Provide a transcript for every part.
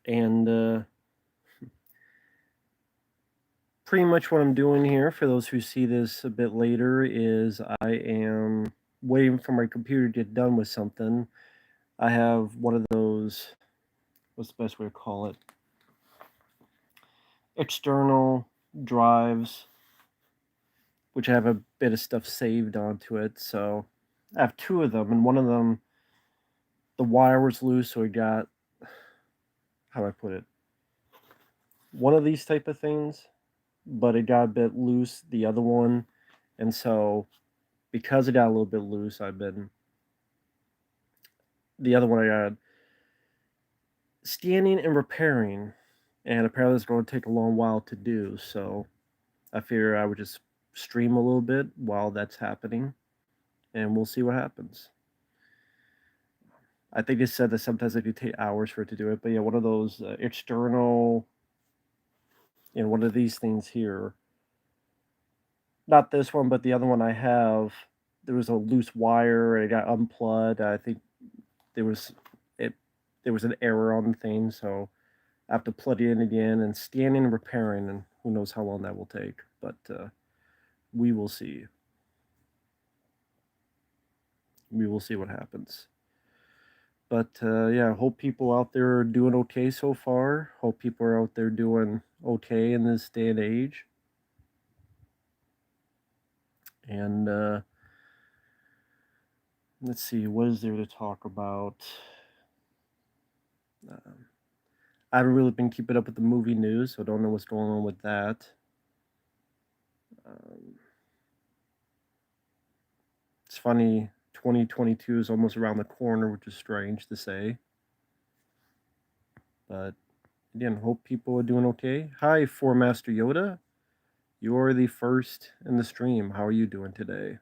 And pretty much what I'm doing here, for those who see this a bit later, is I am waiting for my computer to get done with something. I have one of those, what's the best way to call it? External drives, which have a bit of stuff saved onto it. So I have two of them, and one of them, the wire was loose, so I got, how do I put it? One of these type of things, but it got a bit loose, the other one. And so because it got a little bit loose, the other one I got scanning and repairing, and apparently it's going to take a long while to do. So I figure I would just stream a little bit while that's happening, and we'll see what happens. I think it said that sometimes it could take hours for it to do it, but yeah, one of those external, one of these things here. Not this one, but the other one I have. There was a loose wire. And it got unplugged. I think there was it. There was an error on the thing, so I have to plug it in again and scanning and repairing, and who knows how long that will take. But we will see. We will see what happens. But yeah, hope people out there are doing okay so far. Hope people are out there doing okay in this day and age. And let's see, what is there to talk about? Um, I haven't really been keeping up with the movie news, so I don't know what's going on with that. Um, it's funny, 2022 is almost around the corner, which is strange to say. But again, hope people are doing okay. Hi, For Master Yoda. You're the first in the stream. How are you doing today?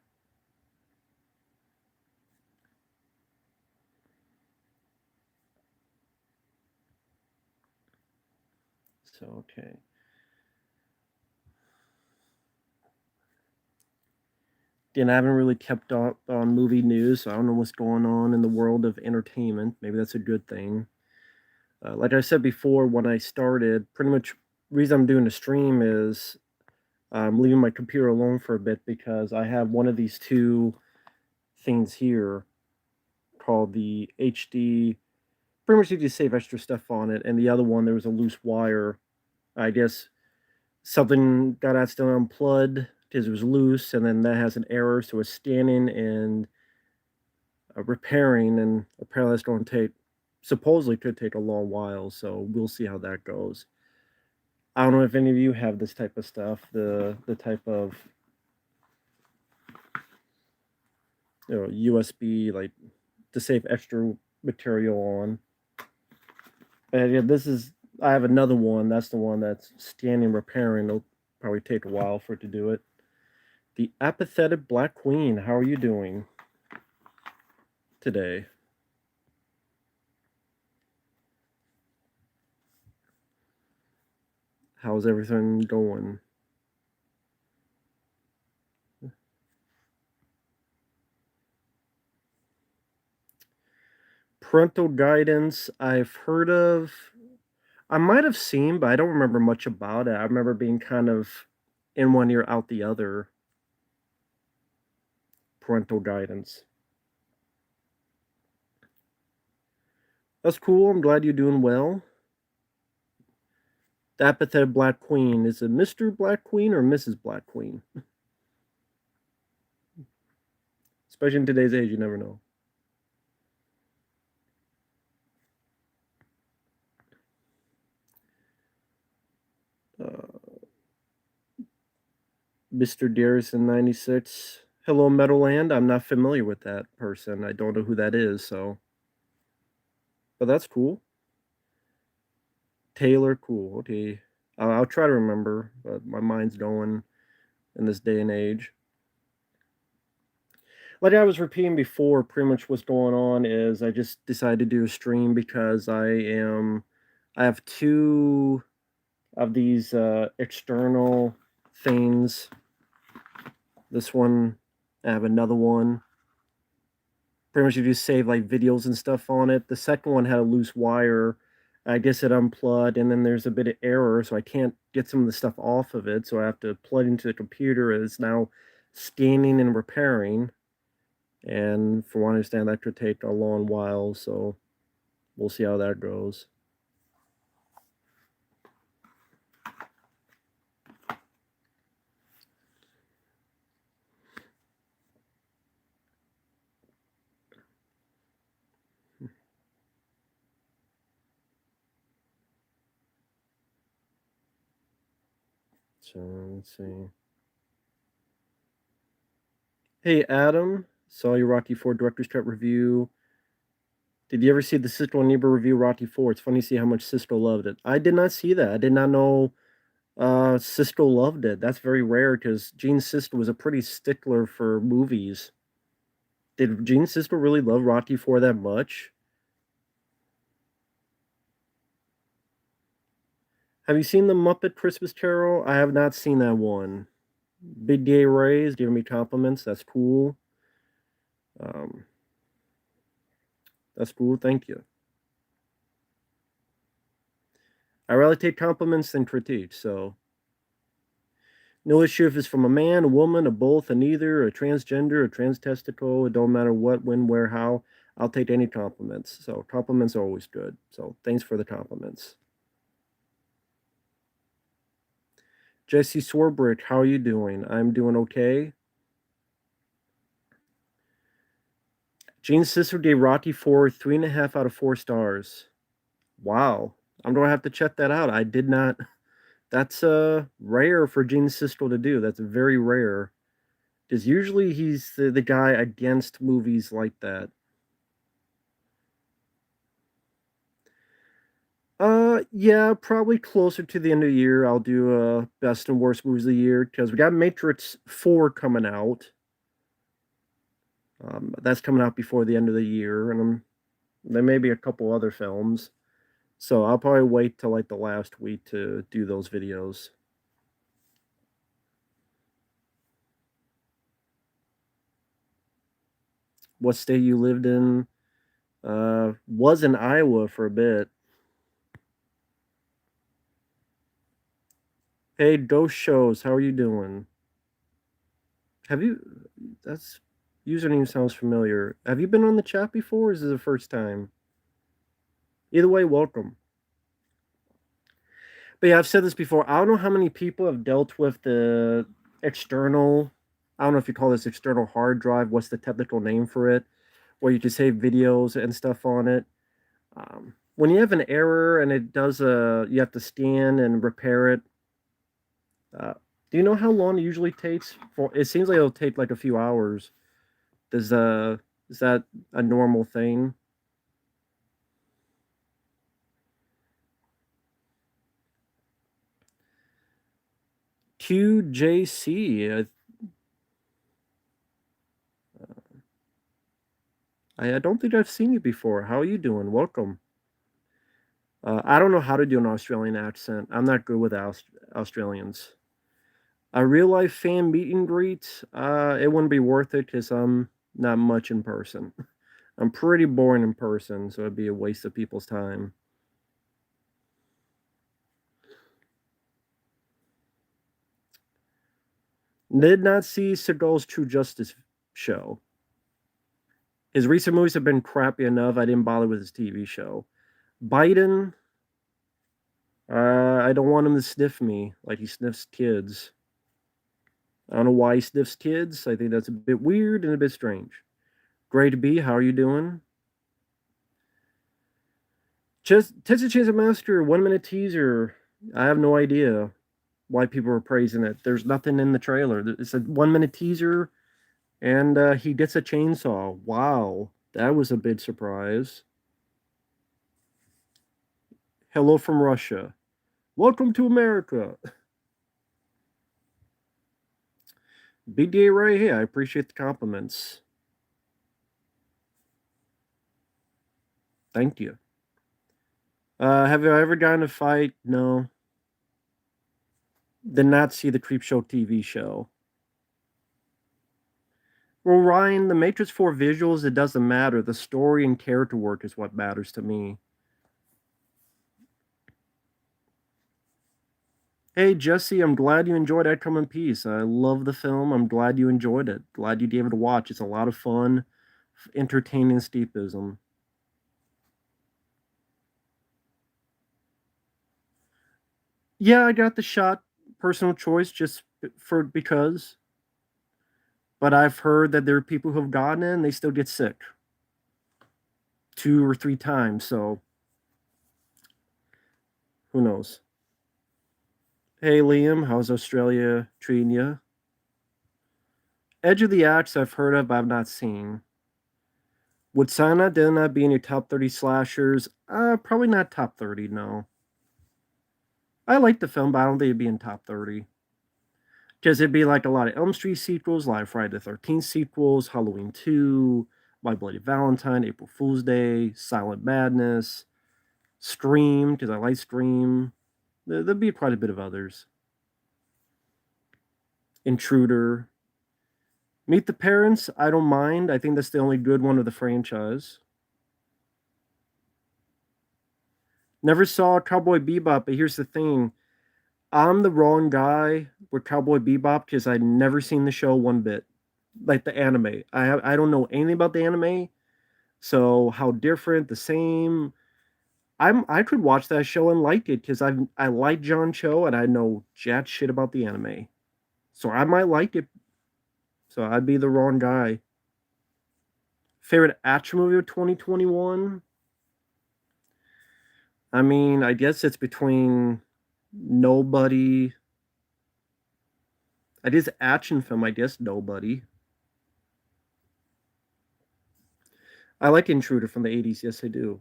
So, okay. Again, I haven't really kept up on movie news, so I don't know what's going on in the world of entertainment. Maybe that's a good thing. Like I said before, when I started, pretty much reason I'm doing the stream is I'm leaving my computer alone for a bit because I have one of these two things here called the HD. Pretty much you can save extra stuff on it, and the other one there was a loose wire. I guess something got accidentally unplugged because it was loose, and then that has an error, so it's scanning and repairing, and apparently that's going to take, supposedly could take a long while. So we'll see how that goes. I don't know if any of you have this type of stuff, the type of USB like to save extra material on. And yeah, this is I have another one. That's the one that's scanning repairing. It'll probably take a while for it to do it. The apathetic Black Queen, how are you doing today? How's everything going? Parental guidance, I've heard of. I might have seen, but I don't remember much about it. I remember being kind of in one ear, out the other. Parental guidance. That's cool. I'm glad you're doing well. The apathetic Black Queen. Is it Mr. Black Queen or Mrs. Black Queen? Especially in today's age, you never know. Uh, Mr. Darrison96. Hello, Meadowland. I'm not familiar with that person. I don't know who that is, so. But that's cool. Taylor, cool. Okay. I'll try to remember, but my mind's going in this day and age. Like I was repeating before, pretty much what's going on is I just decided to do a stream because I have two of these external things. This one, I have another one. Pretty much you just save like videos and stuff on it. The second one had a loose wire. I guess it unplugged, and then there's a bit of error, so I can't get some of the stuff off of it. So I have to plug into the computer. It's now scanning and repairing. And from what I understand, that could take a long while. So we'll see how that goes. So let's see. Hey, Adam. Saw your Rocky 4 Director's Cut review. Did you ever see the Siskel and Ebert review Rocky 4? It's funny to see how much Siskel loved it. I did not see that. I did not know Siskel loved it. That's very rare because Gene Siskel was a pretty stickler for movies. Did Gene Siskel really love Rocky 4 that much? Have you seen the Muppet Christmas Carol? I have not seen that one. Big Gay Ray is giving me compliments. That's cool. Um, that's cool. Thank you. I rather take compliments than critiques. So, no issue if it's from a man, a woman, a both, a neither, a transgender, a transtesticle. It don't matter what, when, where, how. I'll take any compliments. So, compliments are always good. So, thanks for the compliments. Jesse Swarbrick, how are you doing? I'm doing okay. Gene Sisler gave Rocky 4 3.5 out of 4 stars. Wow. I'm going to have to check that out. I did not. That's rare for Gene Siskel to do. That's very rare. Because usually he's the guy against movies like that. Yeah, probably closer to the end of the year. I'll do best and worst movies of the year because we got Matrix 4 coming out. That's coming out before the end of the year, and there may be a couple other films. So I'll probably wait till like the last week to do those videos. What state you lived in? Was in Iowa for a bit. Hey, Ghost Shows, how are you doing? Have you? That's username sounds familiar. Have you been on the chat before? Or is this the first time? Either way, welcome. But yeah, I've said this before. I don't know how many people have dealt with the external. I don't know if you call this external hard drive. What's the technical name for it? Where you can save videos and stuff on it. When you have an error and it does you have to scan and repair it. Uh, do you know how long it usually takes? For it seems like it'll take like a few hours. Does is that a normal thing? QJC. I don't think I've seen you before. How are you doing? Welcome. I don't know how to do an Australian accent. I'm not good with Australians. A real life fan meet and greet, it wouldn't be worth it because I'm not much in person. I'm pretty boring in person, so it'd be a waste of people's time. Did not see Seagal's True Justice show. His recent movies have been crappy enough. I didn't bother with his TV show. Biden, I don't want him to sniff me like he sniffs kids. I don't know why he sniffs kids. I think that's a bit weird and a bit strange. Great to be. How are you doing? Texas Chainsaw Massacre 1 minute teaser. I have no idea why people are praising it. There's nothing in the trailer. It's a 1 minute teaser, and he gets a chainsaw. Wow, that was a big surprise. Hello from Russia. Welcome to America. BDA right here. I appreciate the compliments. Thank you. Have you ever gotten a fight? No. Did not see the Creepshow TV show. Well, Ryan, the Matrix 4 visuals, it doesn't matter. The story and character work is what matters to me. Hey Jesse, I'm glad you enjoyed I Come in Peace. I love the film. I'm glad you enjoyed it. Glad you gave it a watch. It's a lot of fun, entertaining escapism. Yeah, I got the shot. Personal choice, just for because. But I've heard that there are people who have gotten it and they still get sick 2 or 3 times. So who knows? Hey Liam, how's Australia treating you? Edge of the Axe I've heard of, but I've not seen. Would Silent Night not be in your top 30 slashers? Probably not top 30, no. I like the film, but I don't think it'd be in top 30. Because it'd be like a lot of Elm Street sequels, a lot of Friday the 13th sequels, Halloween 2, My Bloody Valentine, April Fool's Day, Silent Madness, Scream, because I like Scream. There'd be quite a bit of others. Intruder. Meet the Parents, I don't mind. I think that's the only good one of the franchise. Never saw Cowboy Bebop, but here's the thing. I'm the wrong guy with Cowboy Bebop because I'd never seen the show one bit. Like the anime. I don't know anything about the anime. So how different, the same. I could watch that show and like it because I like John Cho and I know jack shit about the anime. So I might like it. So I'd be the wrong guy. Favorite action movie of 2021? I mean, I guess it's between Nobody. It is action film, I guess Nobody. I like Intruder from the 80s, yes I do.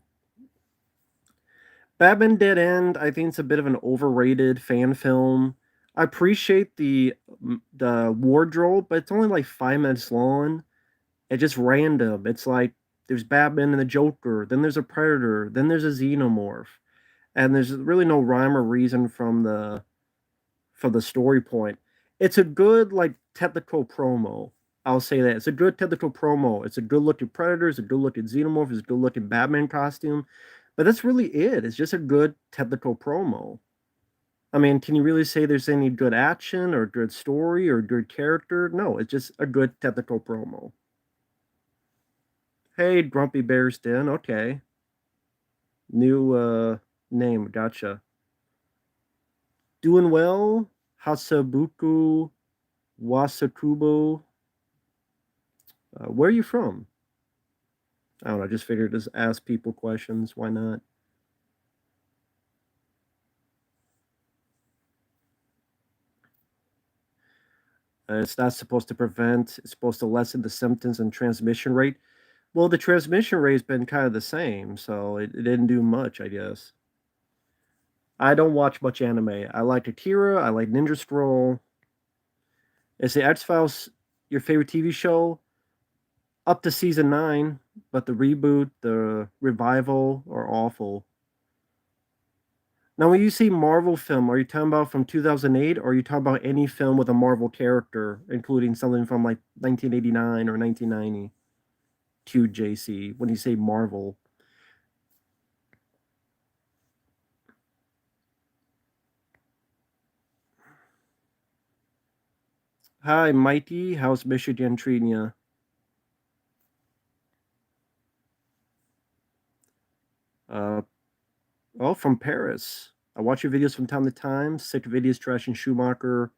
Batman Dead End, I think it's a bit of an overrated fan film. I appreciate the wardrobe, but it's only like 5 minutes long. It's just random. It's like there's Batman and the Joker, then there's a Predator, then there's a Xenomorph, and there's really no rhyme or reason from the story point. It's a good like technical promo. I'll say that it's a good technical promo. It's a good looking Predator. It's a good looking Xenomorph. It's a good looking Batman costume. But that's really it. It's just a good technical promo. I mean, can you really say there's any good action or good story or good character? No, it's just a good technical promo. Hey, Grumpy Bear's Den. Okay. New name. Gotcha. Doing well. Hasabuku Wasakubo. Where are you from? I don't know. I just figured just ask people questions. Why not? It's not supposed to prevent. It's supposed to lessen the symptoms and transmission rate. Well, the transmission rate's been kind of the same, so it didn't do much, I guess. I don't watch much anime. I like Akira. I like Ninja Scroll. Is the X Files your favorite TV show? Up to season 9, but the reboot, the revival are awful. Now, when you say Marvel film, are you talking about from 2008 or are you talking about any film with a Marvel character, including something from like 1989 or 1990? QJC, when you say Marvel. Hi, Mighty. How's Michigan treating you? Uh, oh, from Paris. I watch your videos from time to time. Sick videos trashing Schumacher.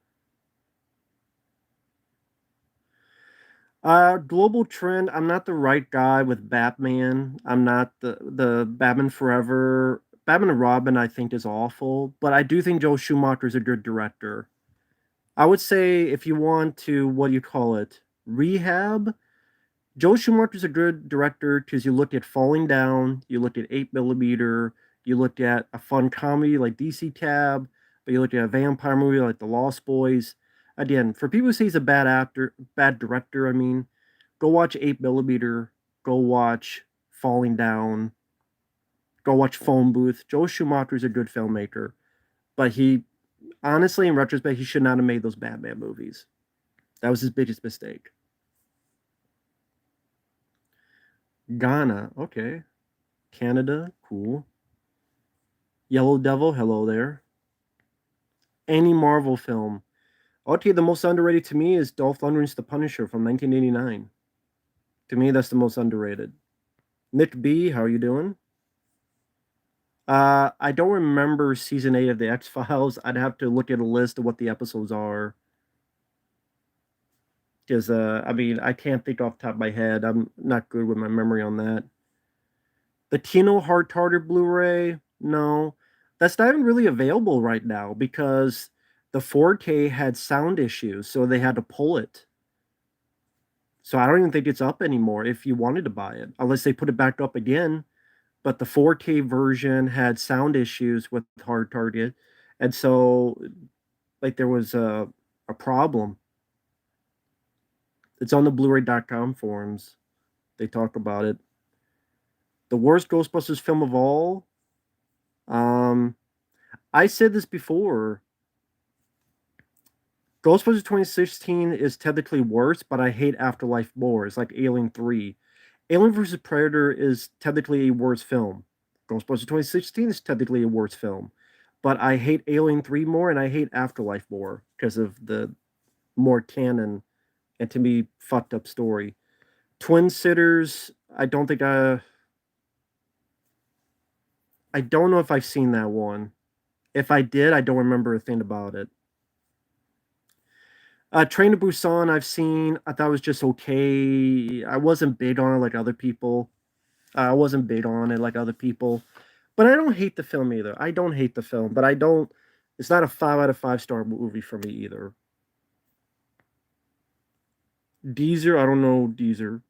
Global trend. I'm not the right guy with Batman. I'm not the Batman Forever. Batman and Robin, I think, is awful, but I do think Joe Schumacher is a good director. I would say if you want to, what do you call it? Rehab. Joe Schumacher's a good director because you look at Falling Down, you look at 8 millimeter, you look at a fun comedy like DC Cab, but you look at a vampire movie like The Lost Boys. Again, for people who say he's a bad actor, bad director, I mean, go watch 8 millimeter, go watch Falling Down, go watch Phone Booth. Joe Schumacher's a good filmmaker, but he honestly, in retrospect, he should not have made those Batman movies. That was his biggest mistake. Ghana, okay. Canada, cool. Yellow Devil, hello there. Any Marvel film. Okay, the most underrated to me is Dolph Lundgren's The Punisher from 1989. To me, that's the most underrated. Nick B, how are you doing? I don't remember season 8 of the X Files. I'd have to look at a list of what the episodes are. Because I mean, I can't think off the top of my head. I'm not good with my memory on that. The Kino Hard Tartar Blu-ray, no, that's not even really available right now because the 4K had sound issues, so they had to pull it. So I don't even think it's up anymore if you wanted to buy it, unless they put it back up again. But the 4K version had sound issues with Hard Target, and so like there was a problem. It's on the Blu-ray.com forums. They talk about it. The worst Ghostbusters film of all. Um, I said this before. Ghostbusters 2016 is technically worse, but I hate Afterlife more. It's like Alien 3. Alien vs. Predator is technically a worse film. Ghostbusters 2016 is technically a worse film. But I hate Alien 3 more and I hate Afterlife more because of the more canon and to me fucked up story. Twin Sitters, I don't know if I've seen that one. If I did, I don't remember a thing about it. Train to Busan, I've seen. I thought it was just okay. I wasn't big on it like other people. I wasn't big on it like other people. But I don't hate the film either. I don't hate the film, but I don't. It's not a 5 out of 5 star movie for me either. Deezer, I don't know Deezer.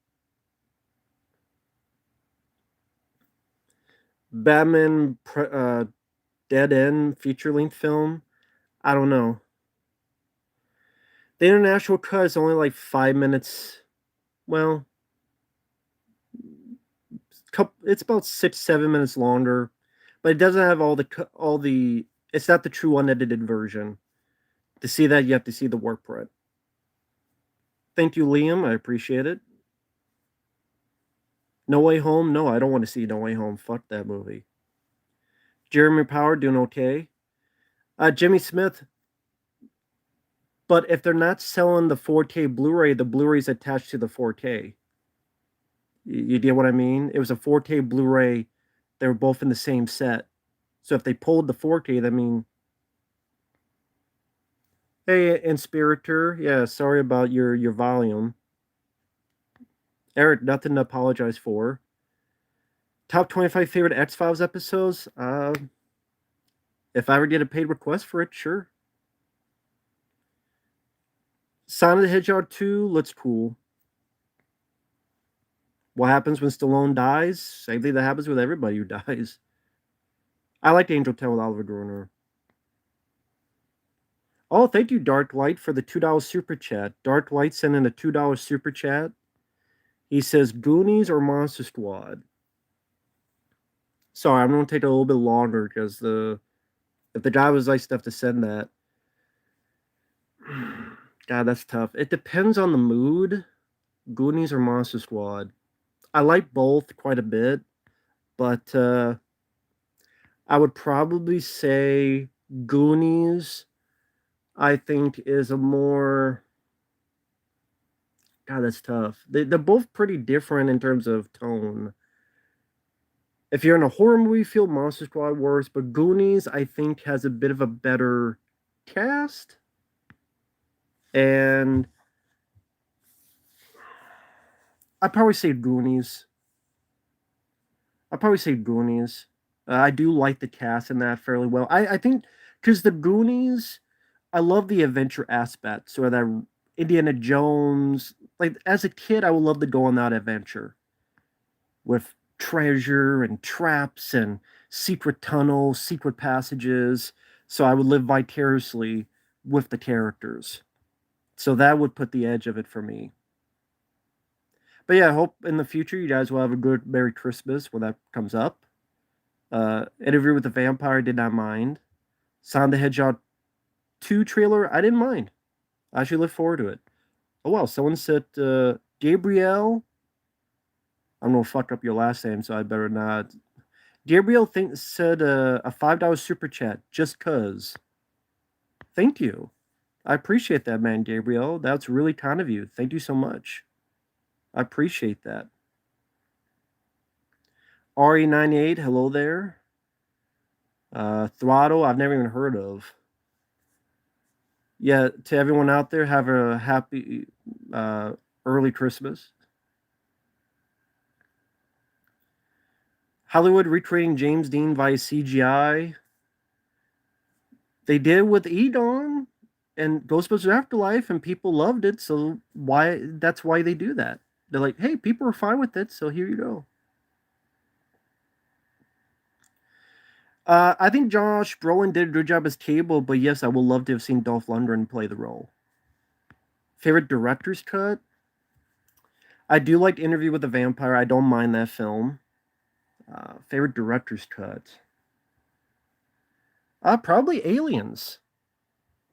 Batman Dead End feature length film. I don't know. The international cut is only like 5 minutes. Well, it's about 6 7 minutes longer, but it doesn't have all the. It's not the true unedited version. To see that, you have to see the work print. Thank you, Liam. I appreciate it. No Way Home. No, I don't want to see No Way Home. Fuck that movie. Jeremy Power doing okay. Jimmy Smith. But if they're not selling the 4K Blu-ray, the Blu-ray's attached to the 4K. You get what I mean? It was a 4K Blu-ray. They were both in the same set. So if they pulled the 4K, that mean, hey, Inspirator, yeah, sorry about your volume. Eric, nothing to apologize for. Top 25 favorite X Files episodes. If I ever get a paid request for it, sure. Sonic the Hedgehog 2 looks cool. What happens when Stallone dies? Same thing that happens with everybody who dies. I like Angel 10 with Oliver Gruner. Oh, thank you, Dark Light, for the $2 super chat. Dark Light sent in a $2 super chat. He says Goonies or Monster Squad. Sorry, I'm gonna take a little bit longer because if the guy was nice enough to send that. God, that's tough. It depends on the mood. Goonies or Monster Squad. I like both quite a bit, but I would probably say Goonies. I think is a more. God, that's tough. They're both pretty different in terms of tone. If you're in a horror movie, feel Monster Squad worse, but Goonies I think has a bit of a better cast, and I'd probably say Goonies. I'd probably say Goonies. I do like the cast in that fairly well. I think because the Goonies, I love the adventure aspect. So that Indiana Jones, like as a kid, I would love to go on that adventure with treasure and traps and secret tunnels, secret passages. So I would live vicariously with the characters. So that would put the edge of it for me. But yeah, I hope in the future you guys will have a good Merry Christmas when that comes up. Interview with the Vampire did not mind. Sonic the Hedgehog 2 trailer, I didn't mind. I actually look forward to it. Oh well, someone said Gabriel. I'm gonna fuck up your last name, so I better not. Gabriel said a $5 super chat just cause. Thank you. I appreciate that, man, Gabriel. That's really kind of you. Thank you so much. I appreciate that. RE98, hello there. Throttle, I've never even heard of. Yeah, to everyone out there, have a happy uh, early Christmas. Hollywood recreating James Dean via CGI. They did with Edon and Ghostbusters Afterlife, and people loved it. So why? That's why they do that. They're like, hey, people are fine with it, so here you go. I think Josh Brolin did a good job as Cable, but yes, I would love to have seen Dolph Lundgren play the role. Favorite director's cut? I do like Interview with the Vampire. I don't mind that film. Favorite director's cut? Probably Aliens.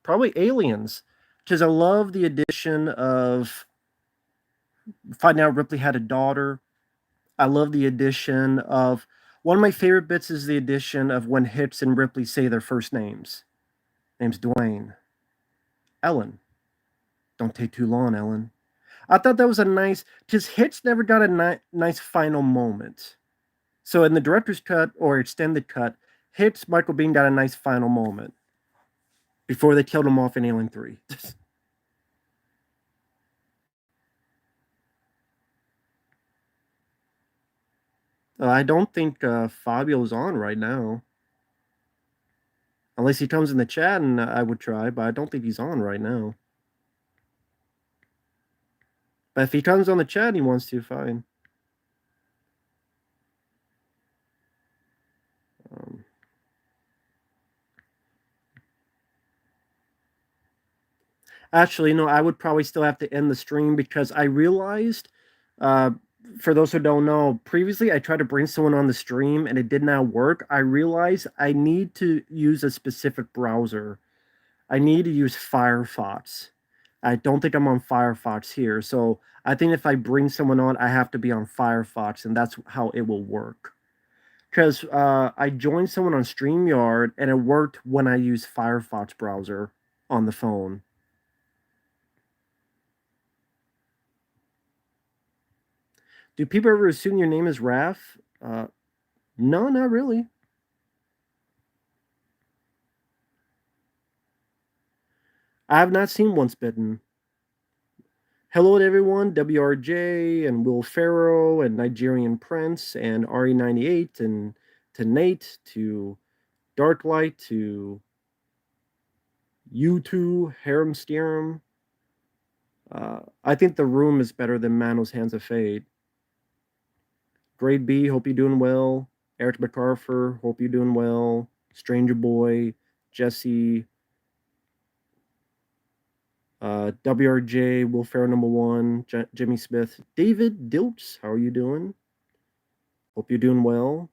Probably Aliens, because I love the addition of finding out Ripley had a daughter. I love the addition of one of my favorite bits is the addition of when Hicks and Ripley say their first names. Name's Dwayne. Ellen. Don't take too long, Ellen. I thought that was a nice, because Hicks never got a nice final moment. So in the director's cut or extended cut, Hicks, Michael Biehn got a nice final moment before they killed him off in Alien 3. I don't think Fabio's on right now. Unless he comes in the chat and I would try, but I don't think he's on right now. But if he comes on the chat and he wants to, fine. Um, Actually, no, I would probably still have to end the stream because I realized, uh, for those who don't know, previously I tried to bring someone on the stream and it did not work. I realized I need to use a specific browser. I need to use Firefox. I don't think I'm on Firefox here. So I think if I bring someone on, I have to be on Firefox, and that's how it will work. Because I joined someone on StreamYard and it worked when I used Firefox browser on the phone. Do people ever assume your name is Raph? No, not really. I have not seen Once Bitten. Hello to everyone, WRJ and Will Ferrell and Nigerian Prince and RE98 and to Nate, to Darklight, to U2, Harem Steerum. I think The Room is better than Manos Hands of Fate. Grade B, hope you're doing well. Eric MacArthur, hope you're doing well. Stranger Boy, Jesse, WRJ, Will Ferrell number one, Jimmy Smith, David Dilts, how are you doing? Hope you're doing well.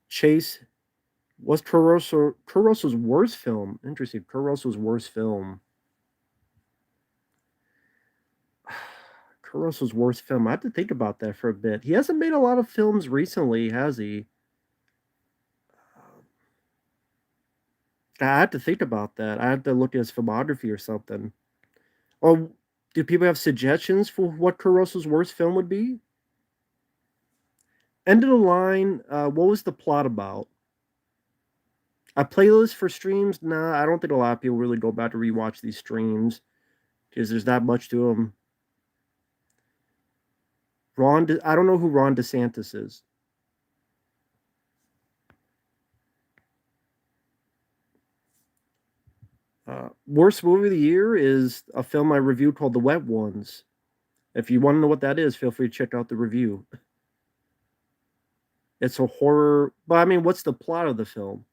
Chase, what's Kurosa's worst film? Interesting. Kurosa's worst film. Kurosa's worst film. I have to think about that for a bit. He hasn't made a lot of films recently, has he? I have to think about that. I have to look at his filmography or something. Or do people have suggestions for what Kurosa's worst film would be? End of the line. What was the plot about? A playlist for streams? Nah, I don't think a lot of people really go back to rewatch these streams because there's not much to them. I don't know who Ron DeSantis is. Worst movie of the year is a film I reviewed called The Wet Ones. If you want to know what that is, feel free to check out the review. It's a horror, but I mean, what's the plot of the film?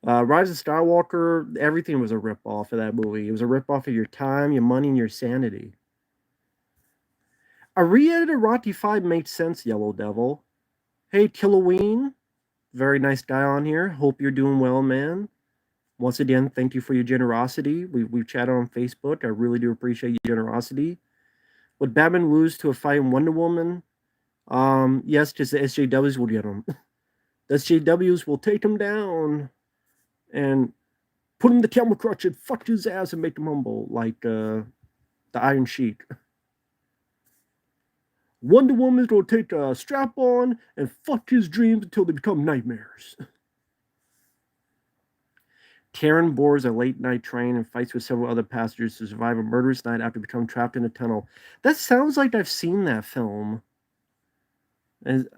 Rise of Skywalker, everything was a ripoff of that movie. It was a ripoff of your time, your money, and your sanity. A re-edited Rocky 5 makes sense, Yellow Devil. Hey, Killoween, very nice guy on here. Hope you're doing well, man. Once again, thank you for your generosity. We've chatted on Facebook. I really do appreciate your generosity. Would Batman lose to a fighting Wonder Woman? Yes, because the SJWs will get him. The SJWs will take him down and put him in the camel crutch and fuck his ass and make him humble, like the Iron Sheik. Wonder Woman's gonna take a strap on and fuck his dreams until they become nightmares. Karen boards a late night train and fights with several other passengers to survive a murderous night after becoming trapped in a tunnel. That sounds like I've seen that film. And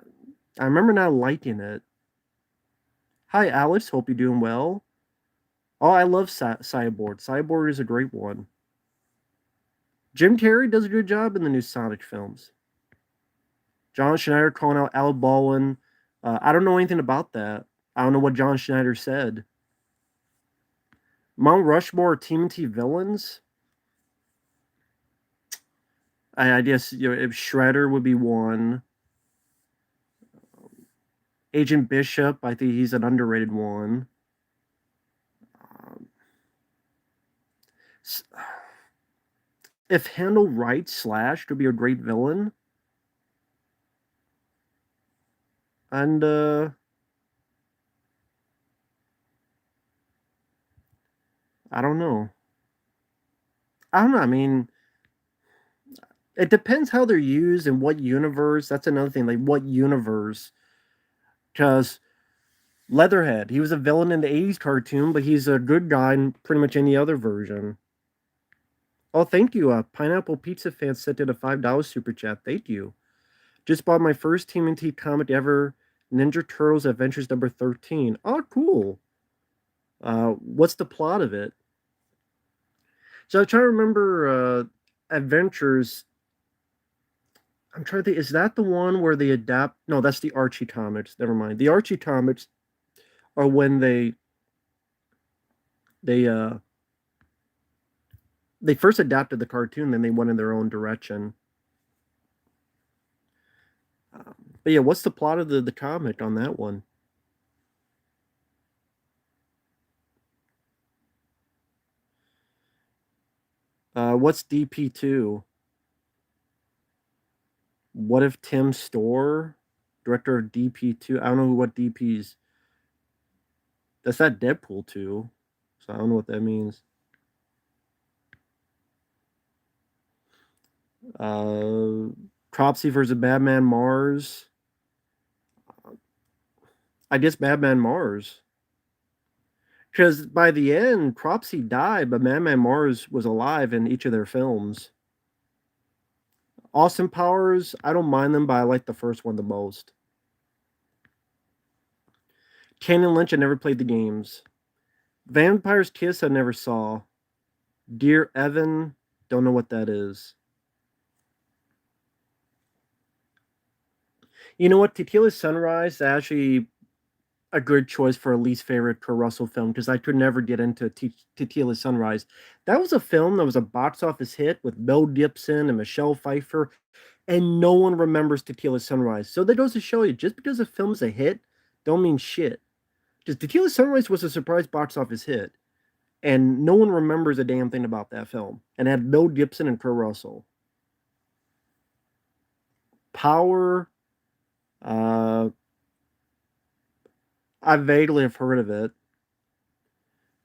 I remember not liking it. Hi, Alice. Hope you're doing well. Oh, I love Cyborg. Cyborg is a great one. Jim Carrey does a good job in the new Sonic films. John Schneider calling out Al Baldwin. I don't know anything about that. I don't know what John Schneider said. Mount Rushmore TMNT villains. I guess if Shredder would be one. Agent Bishop, I think he's an underrated one. If handled right, Slash could be a great villain. And I don't know. I mean, it depends how they're used and what universe. That's another thing. Like what universe? Because Leatherhead, he was a villain in the '80s cartoon, but he's a good guy in pretty much any other version. Oh, thank you. Pineapple Pizza fan sent in a $5 super chat. Thank you. Just bought my first TMNT comic ever, Ninja Turtles Adventures number 13. Oh, cool. What's the plot of it? So I'm trying to remember Adventures. I'm trying to think, is that the one where they adapt? No, that's the Archie comics. Never mind. The Archie comics are when they they first adapted the cartoon, then they went in their own direction. But yeah, what's the plot of the comic on that one? What's DP2? What if Tim Storr, director of DP2? I don't know what DP's. That's not Deadpool 2, so I don't know what that means. Cropsy versus Batman Mars. I guess Batman Mars. Because by the end, Cropsy died, but Batman Mars was alive in each of their films. Austin Powers, I don't mind them, but I like the first one the most. Canon Lynch, I never played the games. Vampire's Kiss, I never saw. Dear Evan, don't know what that is. You know what? Tequila Sunrise, actually a good choice for a least favorite Kurt Russell film because I could never get into Tequila Sunrise. That was a film that was a box office hit with Mel Gibson and Michelle Pfeiffer, and no one remembers Tequila Sunrise. So that goes to show you, just because a film's a hit, don't mean shit. Just Tequila Sunrise was a surprise box office hit, and no one remembers a damn thing about that film. And it had Mel Gibson and Kurt Russell. Power, I vaguely have heard of it.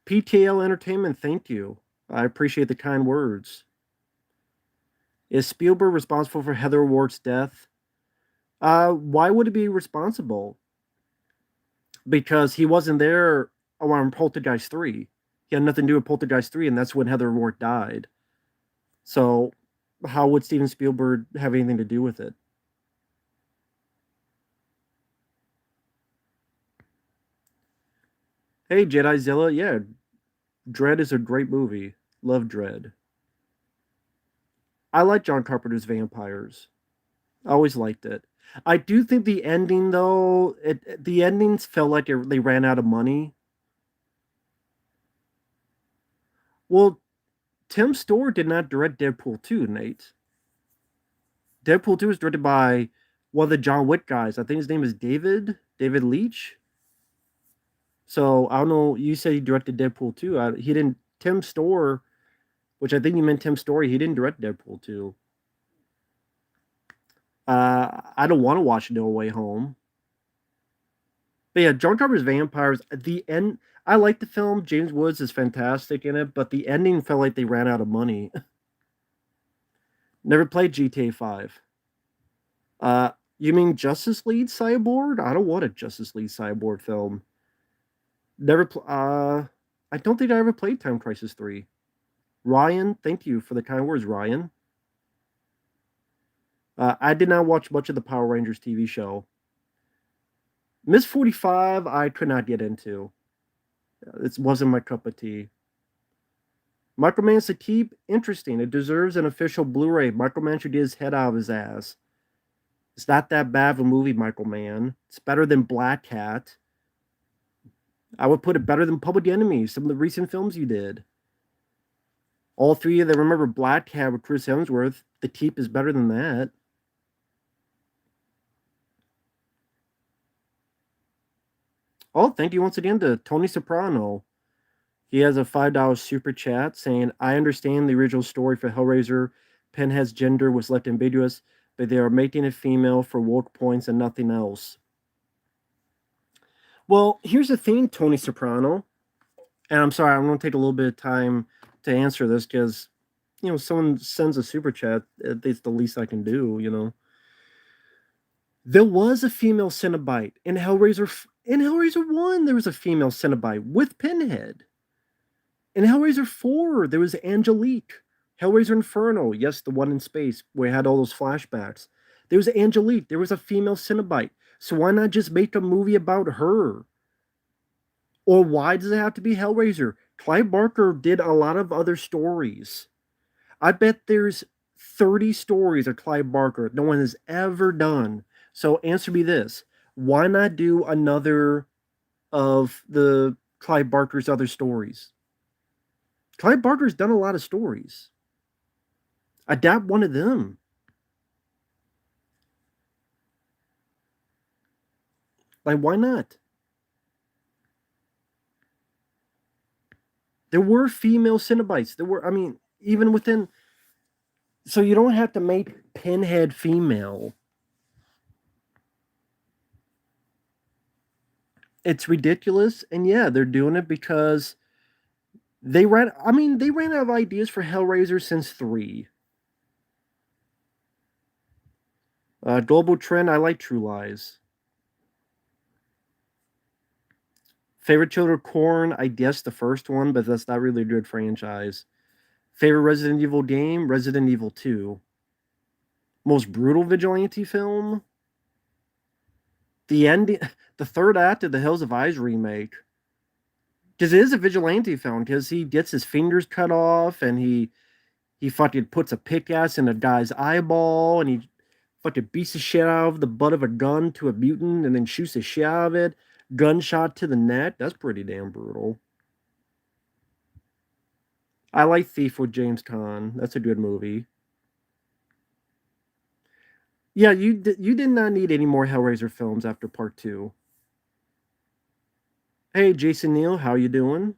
PTL Entertainment, thank you. I appreciate the kind words. Is Spielberg responsible for Heather Ward's death? Why would he be responsible? Because he wasn't there around Poltergeist 3. He had nothing to do with Poltergeist 3, and that's when Heather Ward died. So, how would Steven Spielberg have anything to do with it? Hey, Jedi yeah, Dredd is a great movie. Love Dredd. I like John Carpenter's Vampires. I always liked it. I do think the ending, though, the endings felt like they ran out of money. Well, Tim Story did not direct Deadpool 2, Nate. Deadpool 2 is directed by one of the John Wick guys. I think his name is David Leitch. So I don't know. You said he directed Deadpool 2. He didn't. Tim Story, which I think you meant Tim Story, he didn't direct Deadpool 2. I don't want to watch No Way Home. But yeah, John Carpenter's Vampires. The end. I like the film. James Woods is fantastic in it, but the ending felt like they ran out of money. Never played GTA 5. You mean Justice League Cyborg? I don't want a Justice League Cyborg film. Never. I don't think I ever played Time Crisis 3. Ryan, thank you for the kind words, Ryan. I did not watch much of the Power Rangers TV show. Miss 45, I could not get into. It wasn't my cup of tea. Microman Sakib, interesting. It deserves an official Blu-ray. Microman should get his head out of his ass. It's not that bad of a movie, Microman. It's better than Black Cat. I would put it better than Public Enemy, some of the recent films you did. All three of them, remember Black Cat with Chris Hemsworth. The Keep is better than that. Oh, thank you once again to Tony Soprano. He has a $5 super chat saying, I understand the original story for Hellraiser. Pinhead's gender was left ambiguous, but they are making it female for woke points and nothing else. Well, here's the thing, Tony Soprano. And I'm sorry, I'm going to take a little bit of time to answer this because, someone sends a super chat. It's the least I can do. There was a female Cenobite in Hellraiser. In Hellraiser 1, there was a female Cenobite with Pinhead. In Hellraiser 4, there was Angelique. Hellraiser Inferno, yes, the one in space where it had all those flashbacks. There was Angelique. There was a female Cenobite. So why not just make a movie about her? Or why does it have to be Hellraiser? Clive Barker did a lot of other stories. I bet there's 30 stories of Clive Barker no one has ever done. So answer me this. Why not do another of the Clive Barker's other stories? Clive Barker's done a lot of stories. Adapt one of them. Like, why not? There were female Cenobites. There were, even within. So you don't have to make Pinhead female. It's ridiculous. And yeah, they're doing it because they ran out of ideas for Hellraiser since 3. Global Trend, I like True Lies. Favorite Children of Corn, I guess the first one, but that's not really a good franchise. Favorite Resident Evil game, Resident Evil 2. Most brutal vigilante film? The ending, the third act of the Hills of Eyes remake. Because it is a vigilante film, because he gets his fingers cut off, and he fucking puts a pickaxe in a guy's eyeball, and he fucking beats the shit out of the butt of a gun to a mutant, and then shoots the shit out of it. Gunshot to the neck. That's pretty damn brutal. I like Thief with James Caan. That's a good movie. Yeah, you did not need any more Hellraiser films after part 2. Hey, Jason Neal, how you doing?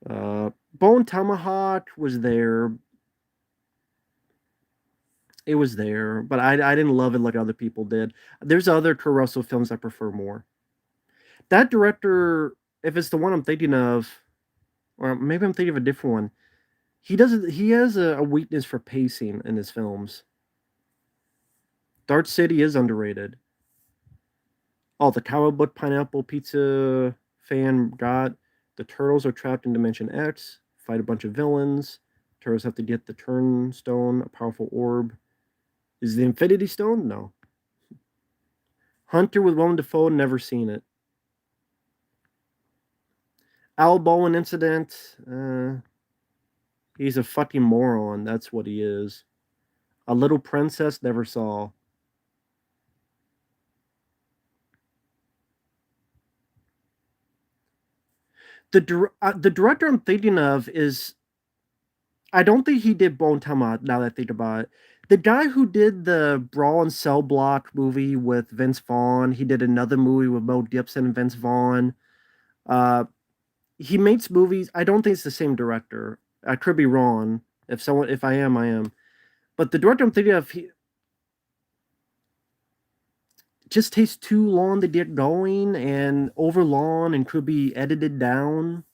Bone Tomahawk was there. It was there, but I didn't love it like other people did. There's other Caruso films I prefer more. That director, if it's the one I'm thinking of, or maybe I'm thinking of a different one, he has a weakness for pacing in his films. Dark City is underrated. Oh, the Cowabunga Pineapple Pizza fan got the turtles are trapped in Dimension X, fight a bunch of villains. Turtles have to get the Turnstone, a powerful orb. Is the Infinity Stone? No. Hunter with Willem Dafoe, never seen it. Al Bowen incident. He's a fucking moron. That's what he is. A Little Princess, never saw. The director I'm thinking of is. I don't think he did Bone Tomahawk, now that I think about it. The guy who did the Brawl and Cell Block movie with Vince Vaughn, he did another movie with Mel Gibson and Vince Vaughn. Uh, he makes movies. I don't think it's the same director. I could be wrong. If I am, I am. But the director I'm thinking of, just takes too long to get going and over long and could be edited down.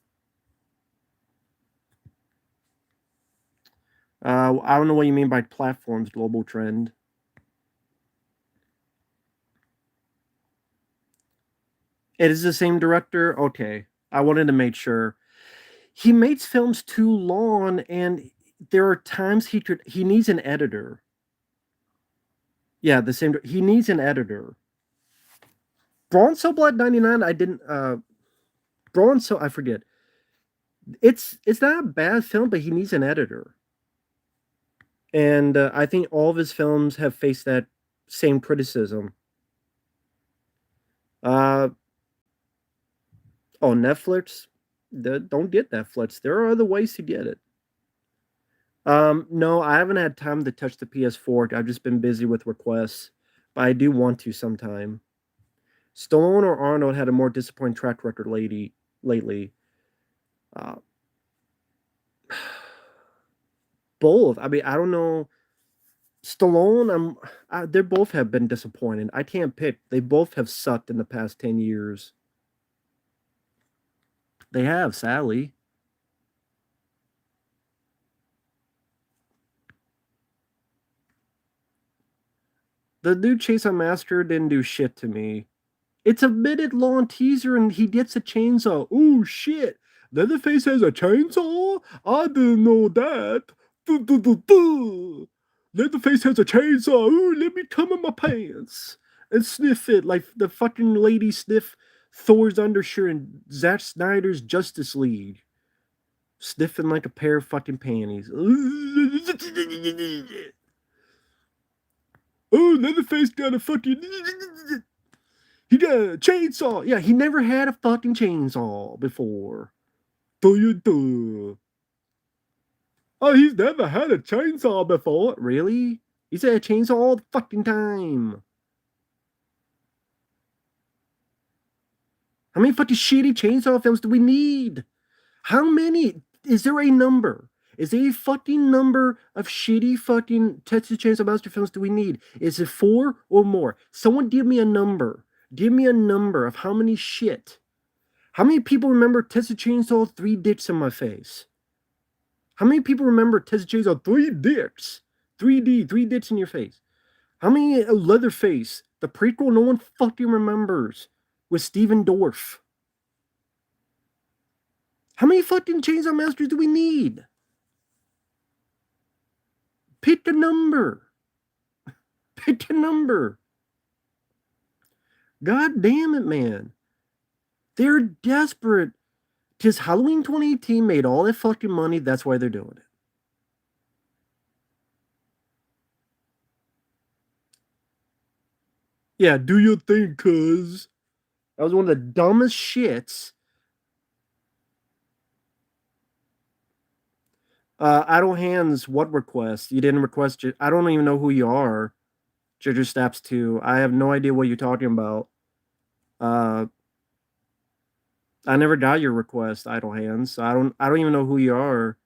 I don't know what you mean by platforms global trend. It is the same director? Okay. I wanted to make sure. He makes films too long, and there are times he needs an editor. Yeah, the same. He needs an editor. Bronze Blood 99, I didn't Bronze I forget. It's not a bad film, but he needs an editor. And I think all of his films have faced that same criticism. Uh oh, Netflix. Don't get Netflix. There are other ways to get it. No, I haven't had time to touch the PS4. I've just been busy with requests, but I do want to sometime. Stallone or Arnold had a more disappointing track record lately. Uh, both. I mean, I don't know. Stallone, they both have been disappointing. I can't pick. They both have sucked in the past 10 years. They have, sadly. The new Chainsaw Massacre didn't do shit to me. It's a minute long teaser and he gets a chainsaw. Oh shit! Leatherface has a chainsaw? I didn't know that. Leatherface has a chainsaw. Ooh, let me come in my pants and sniff it like the fucking lady sniff Thor's undershirt in Zack Snyder's Justice League. Sniffing like a pair of fucking panties. Oh, Leatherface got a fucking. He got a chainsaw. Yeah, he never had a fucking chainsaw before. Oh, he's never had a chainsaw before. Really? He's had a chainsaw all the fucking time. How many fucking shitty chainsaw films do we need? How many? Is there a number? Is there a fucking number of shitty fucking Texas Chainsaw Massacre films do we need? Is it 4 or more? Someone give me a number. Give me a number of how many shit. How many people remember Texas Chainsaw 3 dicks in my face? How many people remember Texas Chainsaw 3 dicks? 3D, 3 dicks in your face. How many Leatherface, the prequel no one fucking remembers, with Steven Dorff? How many fucking Chainsaw Masters do we need? Pick a number. Pick a number. God damn it, man. They're desperate. Because Halloween 2018 made all that fucking money. That's why they're doing it. Yeah, do your thing, cuz. That was one of the dumbest shits. Idle Hands, what request? You didn't request it. I don't even know who you are. Ginger Snaps 2. I have no idea what you're talking about. I never got your request, Idle Hands. So I don't even know who you are.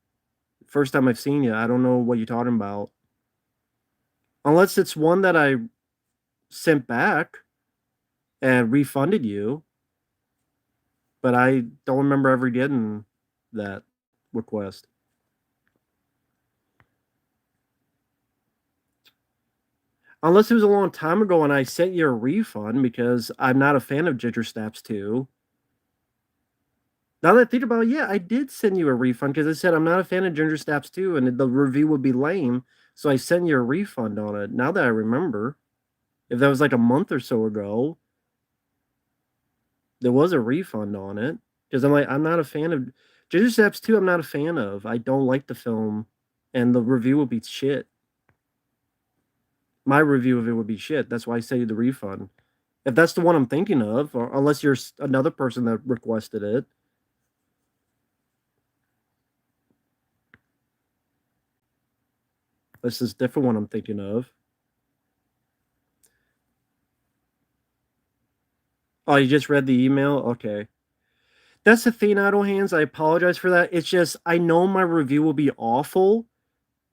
First time I've seen you. I don't know what you're talking about. Unless it's one that I sent back and refunded you. But I don't remember ever getting that request. Unless it was a long time ago and I sent you a refund because I'm not a fan of Ginger Snaps 2. Now that I think about it, yeah, I did send you a refund because I said I'm not a fan of Ginger Snaps 2 and the review would be lame. So I sent you a refund on it. Now that I remember, if that was like a month or so ago, there was a refund on it. Because I'm not a fan of Ginger Snaps 2, I'm not a fan of. I don't like the film. And the review would be shit. My review of it would be shit. That's why I say the refund. If that's the one I'm thinking of, or unless you're another person that requested it. This is a different one I'm thinking of. Oh, you just read the email? Okay. That's the thing, Idle Hands. I apologize for that. It's just, I know my review will be awful.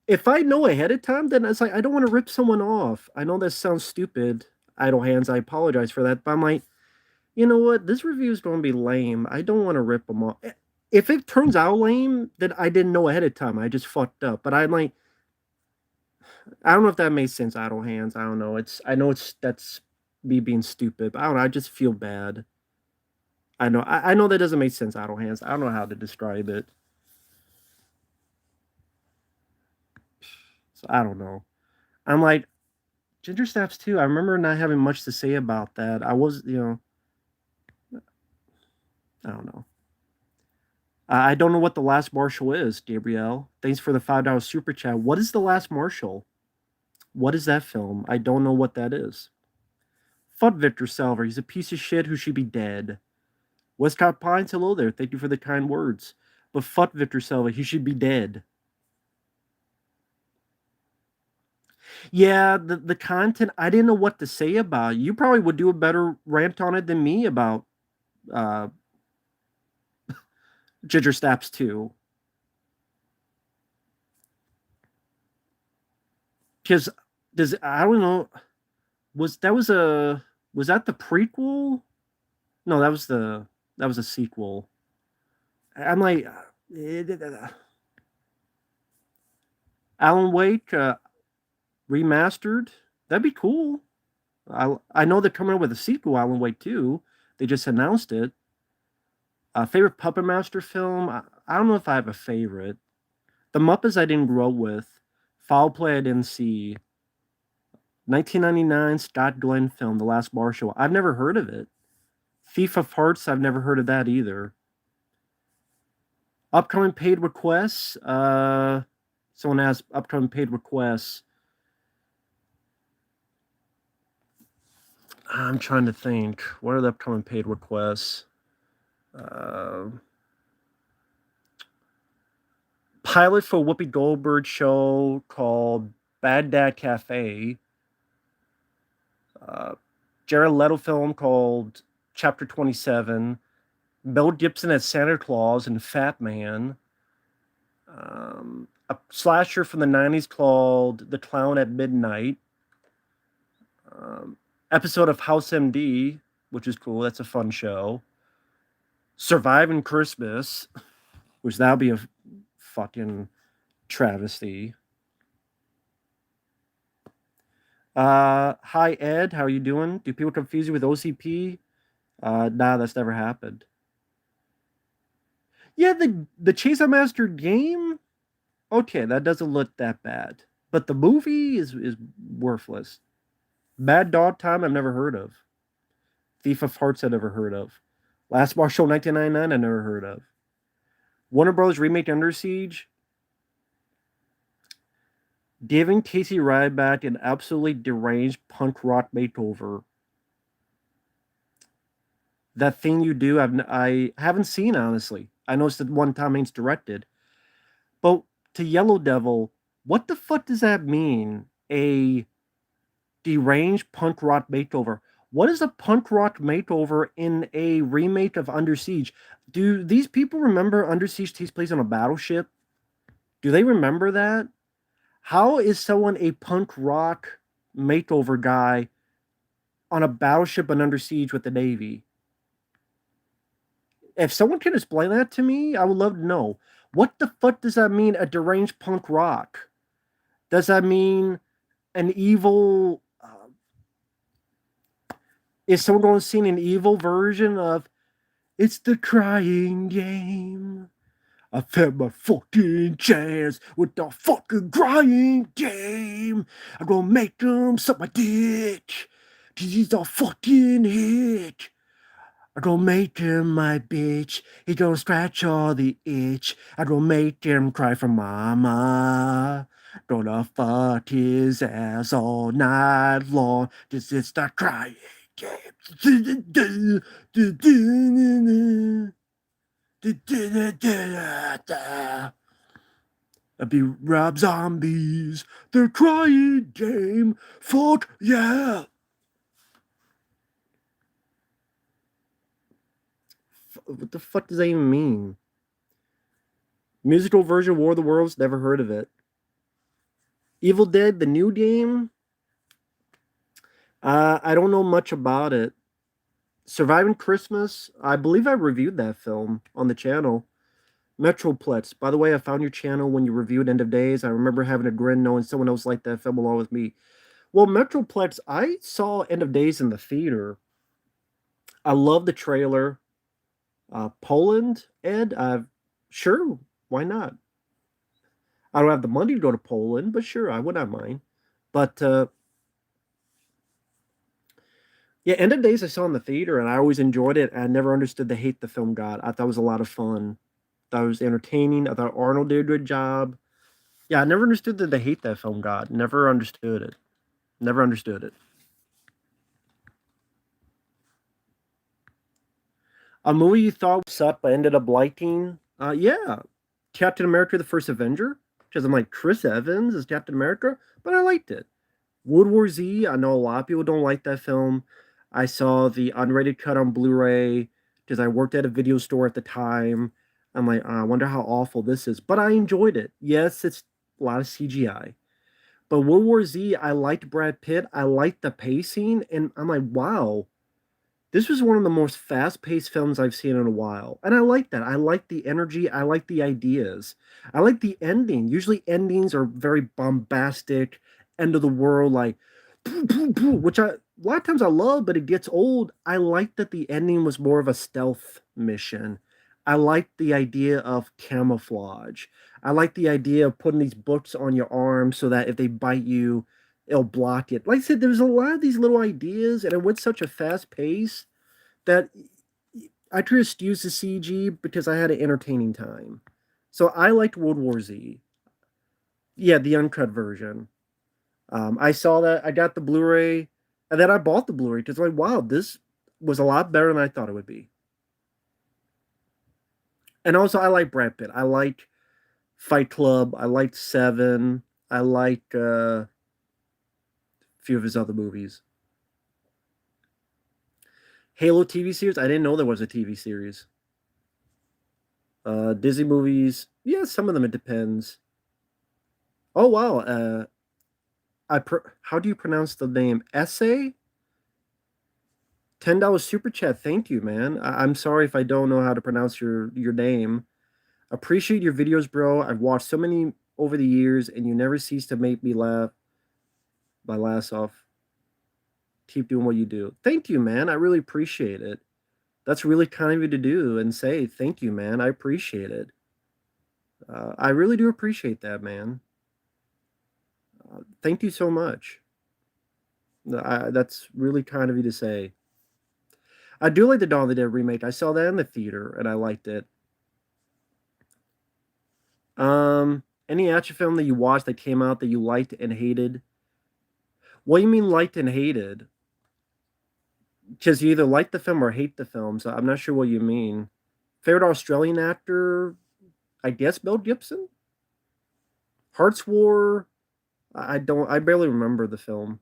If I know ahead of time, then it's like, I don't want to rip someone off. I know that sounds stupid. Idle Hands. I apologize for that. But I'm like, you know what? This review is going to be lame. I don't want to rip them off. If it turns out lame, then I didn't know ahead of time. I just fucked up. But I'm like, I don't know if that makes sense. Idle Hands. I don't know. I know that's me being stupid. But I don't know. I just feel bad. I know that doesn't make sense. Idle Hands. I don't know how to describe it. So I don't know. I'm like Ginger Snaps too. I remember not having much to say about that. I was, I don't know. I don't know what the Last Marshal is, Gabrielle. Thanks for the $5 super chat. What is the Last Marshal? What is that film? I don't know what that is. Fuck Victor Salver. He's a piece of shit who should be dead. Westcott Pines, hello there. Thank you for the kind words. But fuck Victor Salver. He should be dead. Yeah, the content, I didn't know what to say about it. You probably would do a better rant on it than me about uh, Ginger Snaps 2. Because does I don't know, was that was a was that the prequel? No, that was a sequel. I'm like Alan Wake remastered. That'd be cool. I know they're coming up with a sequel, Alan Wake 2. They just announced it. Favorite Puppet Master film? I don't know if I have a favorite. The Muppets I didn't grow up with. Foul Play I didn't see. 1999 Scott Glenn film, The Last Marshal. I've never heard of it. Thief of Hearts, I've never heard of that either. Upcoming paid requests. Someone asked upcoming paid requests. I'm trying to think. What are the upcoming paid requests? Pilot for Whoopi Goldberg show called Bad Dad Cafe. Jared Leto film called Chapter 27. Mel Gibson as Santa Claus and Fat Man. A slasher from the 90s called The Clown at Midnight. Episode of House MD, which is cool. That's a fun show. Surviving Christmas, which that'll be a fucking travesty. Hi Ed, how are you doing? Do people confuse you with OCP? Nah, that's never happened. Yeah, the Chainsaw Master game. Okay, that doesn't look that bad, but the movie is worthless. Mad Dog Time, I've never heard of. Thief of Hearts, I've never heard of. Last Marshal 1999, I've never heard of. Warner Bros. Remake Under Siege. Giving Casey Ryback an absolutely deranged punk rock makeover. That Thing You Do, I haven't seen, honestly. I know it's the one Tom Hanks directed. But to Yellow Devil, what the fuck does that mean? A deranged punk rock makeover. What is a punk rock makeover in a remake of Under Siege? Do these people remember Under Siege takes place on a battleship? Do they remember that? How is someone a punk rock makeover guy on a battleship and Under Siege with the Navy? If someone can explain that to me, I would love to know. What the fuck does that mean, a deranged punk rock? Does that mean an evil is someone going to sing an evil version of It's the Crying Game? I've had my fucking chance with the fucking crying game. I'm gonna make them suck my dick. He's a fucking hit. I'm gonna make him my bitch. He gonna scratch all the itch. I'm gonna make him cry for mama. Gonna fuck his ass all night long. This is the crying game. I'd be Rob Zombies. The crying game. Fuck yeah. What the fuck does that even mean? Musical version War of the Worlds, never heard of it. Evil Dead, the new game. I don't know much about it. Surviving Christmas, I believe I reviewed that film on the channel. Metroplex. By the way, I found your channel when you reviewed End of Days. I remember having a grin knowing someone else liked that film along with me. Well, Metroplex, I saw End of Days in the theater. I love the trailer. Poland, Ed, sure, why not? I don't have the money to go to Poland, but sure, I would not mind. But yeah, End of Days I saw in the theater, and I always enjoyed it. I never understood the hate the film got. I thought it was a lot of fun. Thought it was entertaining. I thought Arnold did a good job. Yeah, I never understood the hate that film got. Never understood it. Never understood it. A movie you thought sucked but ended up liking? Yeah, Captain America: The First Avenger. Because I'm like, Chris Evans is Captain America, but I liked it. World War Z. I know a lot of people don't like that film. I saw the unrated cut on Blu-ray because I worked at a video store at the time. I'm like, I wonder how awful this is, but I enjoyed it. Yes, it's a lot of CGI. But World War Z, I liked Brad Pitt. I liked the pacing, and I'm like, wow, this was one of the most fast-paced films I've seen in a while. And I like that. I like the energy. I like the ideas. I like the ending. Usually endings are very bombastic, end of the world, like which a lot of times I love, but it gets old. I like that the ending was more of a stealth mission. I like the idea of camouflage. I like the idea of putting these books on your arm so that if they bite you, it'll block it. Like I said, there's a lot of these little ideas, and it went such a fast pace that I just used the CG because I had an entertaining time. So I liked World War Z. Yeah, the uncut version. I saw that. I got the Blu-ray, and then I bought the Blu-ray because like, wow, this was a lot better than I thought it would be. And also, I like Brad Pitt. I like Fight Club. I liked Seven. I like a few of his other movies. Halo TV series. I didn't know there was a TV series. Disney movies. Yeah, some of them it depends. Oh wow. How do you pronounce the name? Essay? $10 super chat. Thank you, man. I'm sorry if I don't know how to pronounce your name. Appreciate your videos, bro. I've watched so many over the years, and you never cease to make me laugh. My last off. Keep doing what you do. Thank you, man. I really appreciate it. That's really kind of you to do and say thank you, man. I appreciate it. I really do appreciate that, man. Thank you so much. That's really kind of you to say. I do like the Dawn of the Dead remake. I saw that in the theater and I liked it. Any action film that you watched that came out that you liked and hated? What do you mean liked and hated? Because you either like the film or hate the film, so I'm not sure what you mean. Favorite Australian actor? I guess Mel Gibson. Hearts War. I don't. I barely remember the film.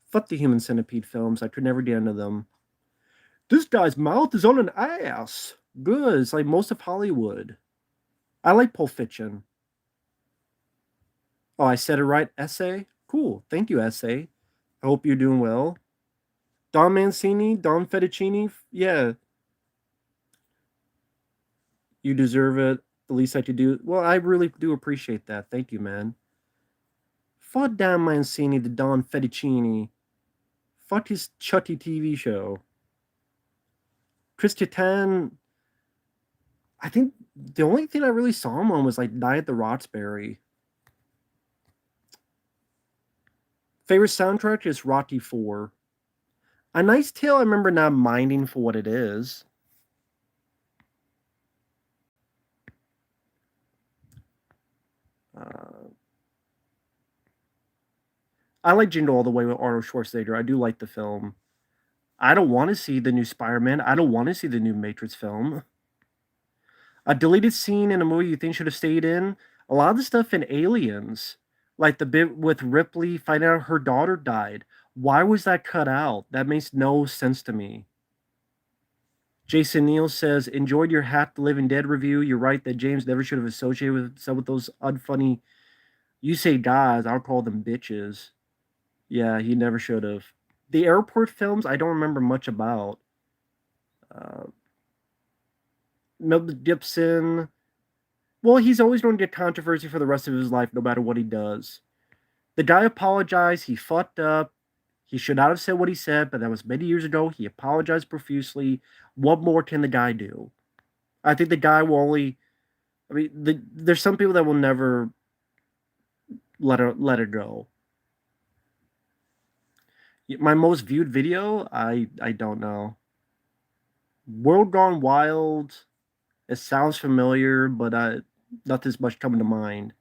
Fuck the Human Centipede films. I could never get into them. This guy's mouth is on an ass. Good. It's like most of Hollywood. I like Pulp Fiction. Oh, I said it right. Essay. Cool. Thank you, Essay. I hope you're doing well. Don Mancini, Don Fettuccini. Yeah, you deserve it. The least I could do. Well, I really do appreciate that. Thank you, man. Fuck Don Mancini, the Don Fettuccini. Fuck his Chucky TV show. Chris Kattan. I think the only thing I really saw him on was like Night at the Roxbury. Favorite soundtrack is Rocky 4. A Nice Tale, I remember not minding for what it is. Uh, I like Jingle All the Way with Arnold Schwarzenegger. I do like the film. I don't want to see the new Spider-Man. I don't want to see the new Matrix film. A deleted scene in a movie you think should have stayed in. A lot of the stuff in Aliens, like the bit with Ripley finding out her daughter died. Why was that cut out? That makes no sense to me. Jason Neal says, enjoyed your Half the Living Dead review. You're right that James never should have associated with some of those unfunny. You say guys, I'll call them bitches. Yeah, he never should have. The airport films, I don't remember much about. Uh, Mel Gibson, well, he's always going to get controversy for the rest of his life, no matter what he does. The guy apologized. He fucked up. He should not have said what he said, but that was many years ago. He apologized profusely. What more can the guy do? I think the guy will only. I mean, there's some people that will never let it go. My most viewed video, I don't know. World Gone Wild. It sounds familiar, but nothing's much coming to mind.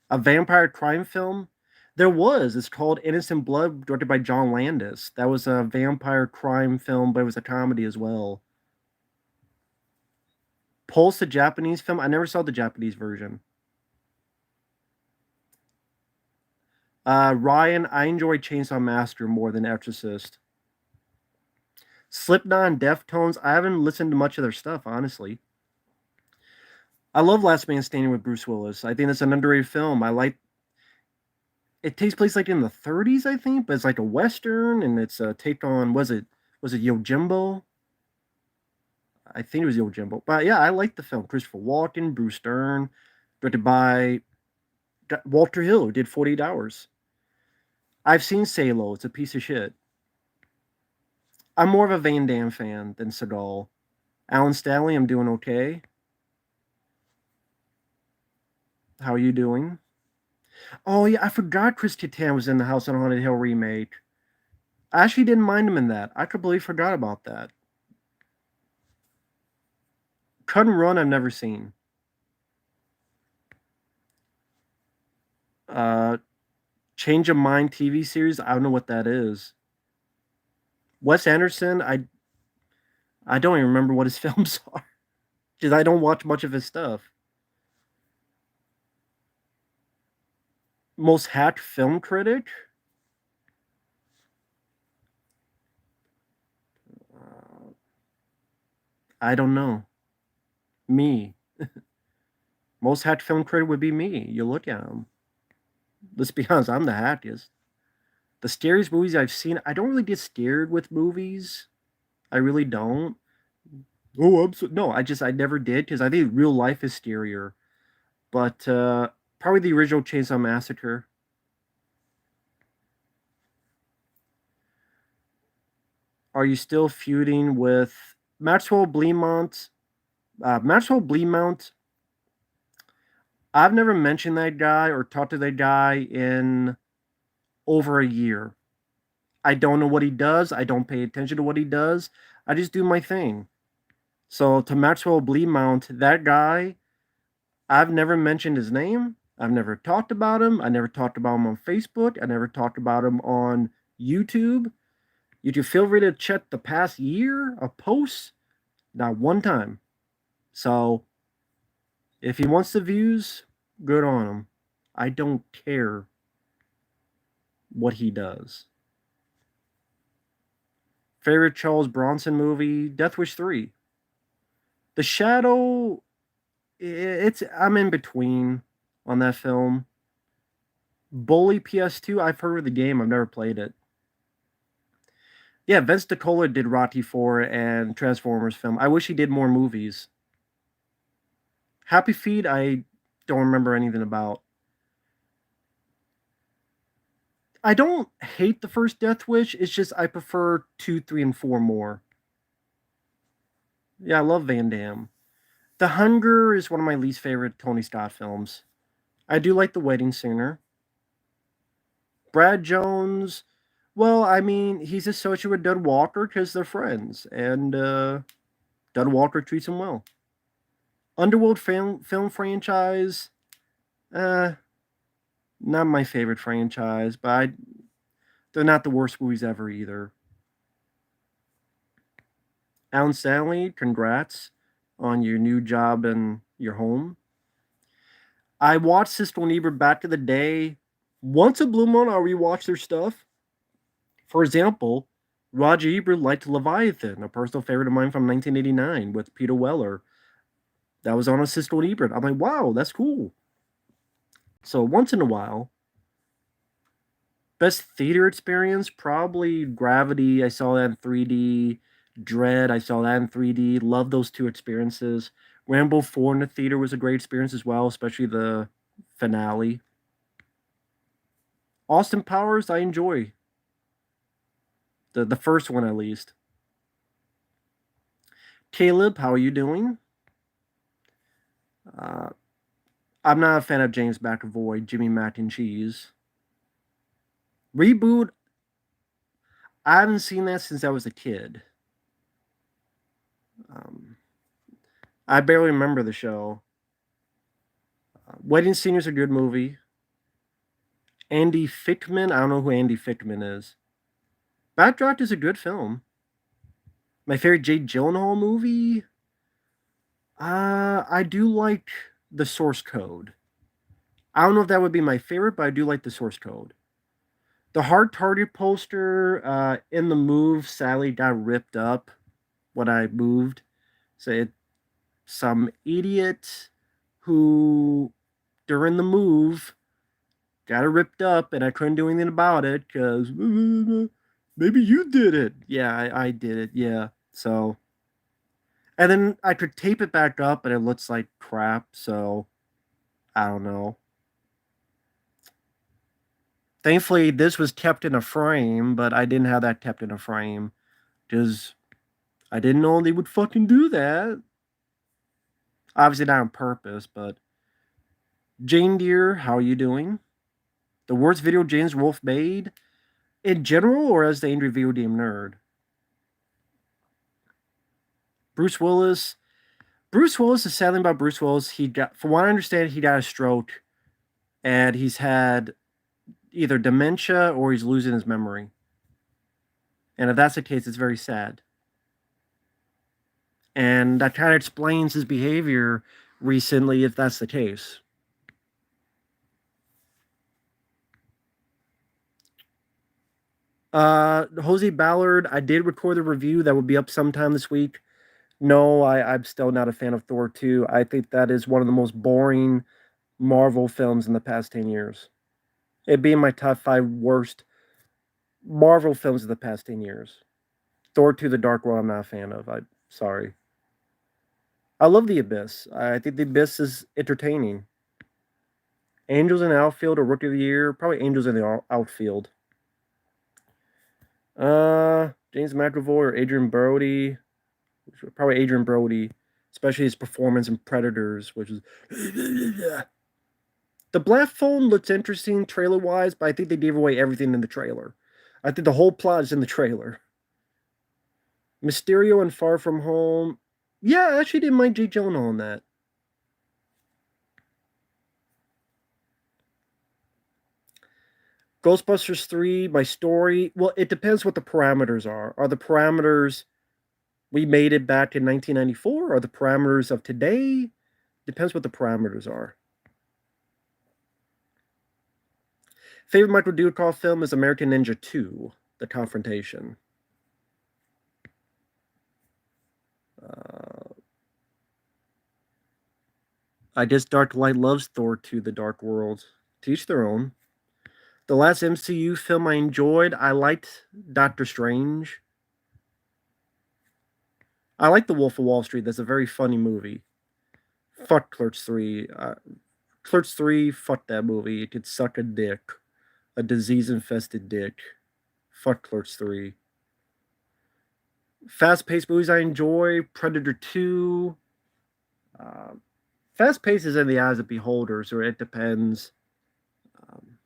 A vampire crime film. There was. It's called Innocent Blood, directed by John Landis. That was a vampire crime film, but it was a comedy as well. Pulse, a Japanese film. I never saw the Japanese version. Ryan, I enjoy Chainsaw Massacre more than Exorcist. Slipknot and Deftones. I haven't listened to much of their stuff, honestly. I love Last Man Standing with Bruce Willis. I think it's an underrated film. I like. It takes place like in the 30s, I think, but it's like a western, and it's taped on. Was it Yojimbo? I think it was Yojimbo. But yeah, I like the film. Christopher Walken, Bruce Dern, directed by Walter Hill, who did 48 Hours. I've seen Salo. It's a piece of shit. I'm more of a Van Damme fan than Seagal. Alan Stanley, I'm doing okay. How are you doing? Oh yeah, I forgot Chris Kattan was in the House on Haunted Hill remake. I actually didn't mind him in that. I completely forgot about that. Cut and Run, I've never seen. Uh, Change of Mind TV series, I don't know what that is. Wes Anderson, I don't even remember what his films are because I don't watch much of his stuff. Most hacked film critic. Uh, I don't know. Me. Most hacked film critic would be me. You look at him. Let's be honest, I'm the hackiest. The scariest movies I've seen, I don't really get scared with movies. I really don't. Oh, no, I never did because I think real life is scarier. But probably the original Chainsaw Massacre. Are you still feuding with Maxwell Bleemont? Maxwell Bleemont. I've never mentioned that guy or talked to that guy in over a year. I don't know what he does. I don't pay attention to what he does. I just do my thing. So to Maxwell Bleemont, that guy, I've never mentioned his name. I've never talked about him. I never talked about him on Facebook. I never talked about him on YouTube. You can feel free to check the past year of posts. Not one time. So if he wants the views, good on him. I don't care what he does. Favorite Charles Bronson movie? Death Wish 3. The Shadow, I'm in between on that film. Bully PS2, I've heard of the game, I've never played it. Yeah, Vince DiCola did Rocky 4 and Transformers film. I wish he did more movies. Happy Feet, I don't remember anything about. I don't hate the first Death Wish. It's just I prefer 2, 3, and 4 more. Yeah, I love Van Damme. The Hunger is one of my least favorite Tony Scott films. I do like The Wedding Singer. Brad Jones, well, I mean, he's associated with Doug Walker because they're friends, and Doug Walker treats him well. Underworld film franchise, uh, not my favorite franchise, but they're not the worst movies ever either. Alan Stanley, congrats on your new job and your home. I watched Siskel and Ebert back in the day. Once a blue moon, I'll rewatch their stuff. For example, Roger Ebert liked Leviathan, a personal favorite of mine from 1989 with Peter Weller. That was on a Siskel and Ebert. I'm like, wow, that's cool. So once in a while, Best theater experience, probably Gravity. I saw that in 3D. Dread, I saw that in 3D. Love those two experiences. Rambo 4 in the theater was a great experience as well, especially the finale. Austin Powers, I enjoy. The first one at least. Caleb, how are you doing? Uh, I'm not a fan of James McAvoy, Jimmy Mac and Cheese. Reboot, I haven't seen that since I was a kid. Um, I barely remember the show. Wedding Singer is a good movie. Andy Fickman, I don't know who Andy Fickman is. Backdraft is a good film. My favorite Jake Gyllenhaal movie, I do like the source code. I don't know if that would be my favorite, but I do like the source code. The Hard Target poster in the move sadly got ripped up when I moved. So some idiot who during the move got it ripped up, and I couldn't do anything about it because maybe you did it. Yeah, I did it. Yeah. So, and then I could tape it back up, and it looks like crap. So, I don't know. Thankfully, this was kept in a frame, but I didn't have that kept in a frame because I didn't know they would fucking do that. Obviously, not on purpose, but Jane Deere, how are you doing? The worst video James Wolfe made in general, or as the angry video game nerd? Bruce Willis. Bruce Willis, the sad thing about Bruce Willis, he got, from what I understand, he got a stroke, and he's had either dementia or he's losing his memory. And if that's the case, it's very sad. And that kind of explains his behavior recently, if that's the case. Jose Ballard, I did record the review that will be up sometime this week. No, I'm still not a fan of Thor 2. I think that is one of the most boring Marvel films in the past 10 years. It being my top 5 worst Marvel films of the past 10 years. Thor 2 The Dark World, I'm not a fan of. I'm sorry. I love The Abyss. I think The Abyss is entertaining. Angels in the Outfield or Rookie of the Year? Probably Angels in the Outfield. James McAvoy or Adrian Brody? Probably Adrian Brody, especially his performance in Predators, which is. The Black Phone looks interesting trailer wise, but I think they gave away everything in the trailer. I think the whole plot is in the trailer. Mysterio and Far From Home. Yeah, I actually didn't mind Jake Gyllenhaal on that. Ghostbusters 3, my story. Well, it depends what the parameters are. Are the parameters we made it back in 1994? Are the parameters of today? Depends what the parameters are. Favorite Michael Dudikoff film is American Ninja 2, The Confrontation. I guess Dark Light loves Thor 2, The Dark World. To each their own. The last MCU film I enjoyed, I liked Doctor Strange. I like The Wolf of Wall Street. That's a very funny movie. Fuck Clerks 3. Clerks 3, fuck that movie. It could suck a dick. A disease infested dick. Fuck Clerks 3. Fast paced movies I enjoy Predator 2. Fast paced is in the eyes of beholders, or it depends. Um,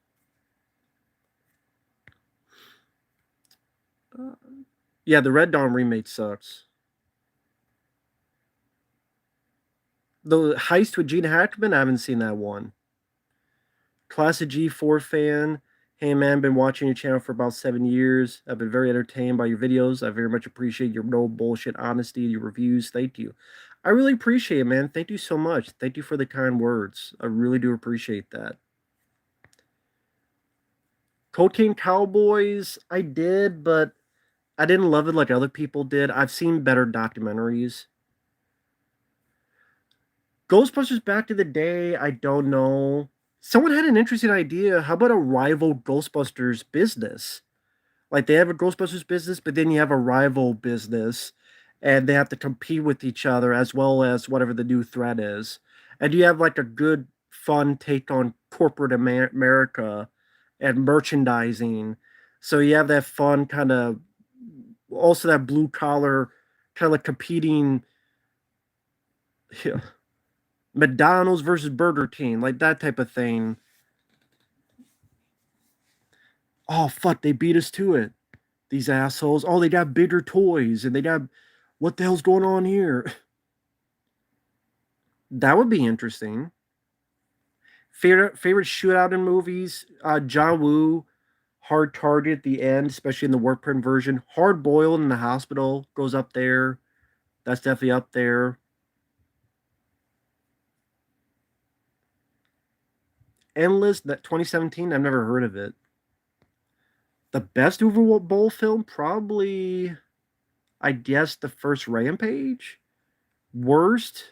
yeah, the Red Dawn remake sucks. The Heist with Gene Hackman, I haven't seen that one. Classic G4 fan. Hey man, been watching your channel for about 7 years. I've been very entertained by your videos. I very much appreciate your no bullshit honesty, your reviews. Thank you. I really appreciate it, man. Thank you so much. Thank you for the kind words. I really do appreciate that. Cocaine Cowboys, I did, but I didn't love it like other people did. I've seen better documentaries. Ghostbusters Back to the Day, I don't know. Someone had an interesting idea. How about a rival Ghostbusters business? Like they have a Ghostbusters business, but then you have a rival business, and they have to compete with each other as well as whatever the new threat is. And you have like a good, fun take on corporate America and merchandising. So you have that fun kind of, also that blue collar, kind of like competing. Yeah, McDonald's versus Burger King, like that type of thing. Oh fuck, they beat us to it. These assholes. Oh, they got bigger toys and they got, what the hell's going on here? That would be interesting. Favorite shootout in movies? John Woo, Hard Target at the end, especially in the work print version. Hard Boiled in the hospital goes up there. That's definitely up there. Endless, that 2017. I've never heard of it. The best Uwe Boll film, probably, I guess, the first Rampage. Worst,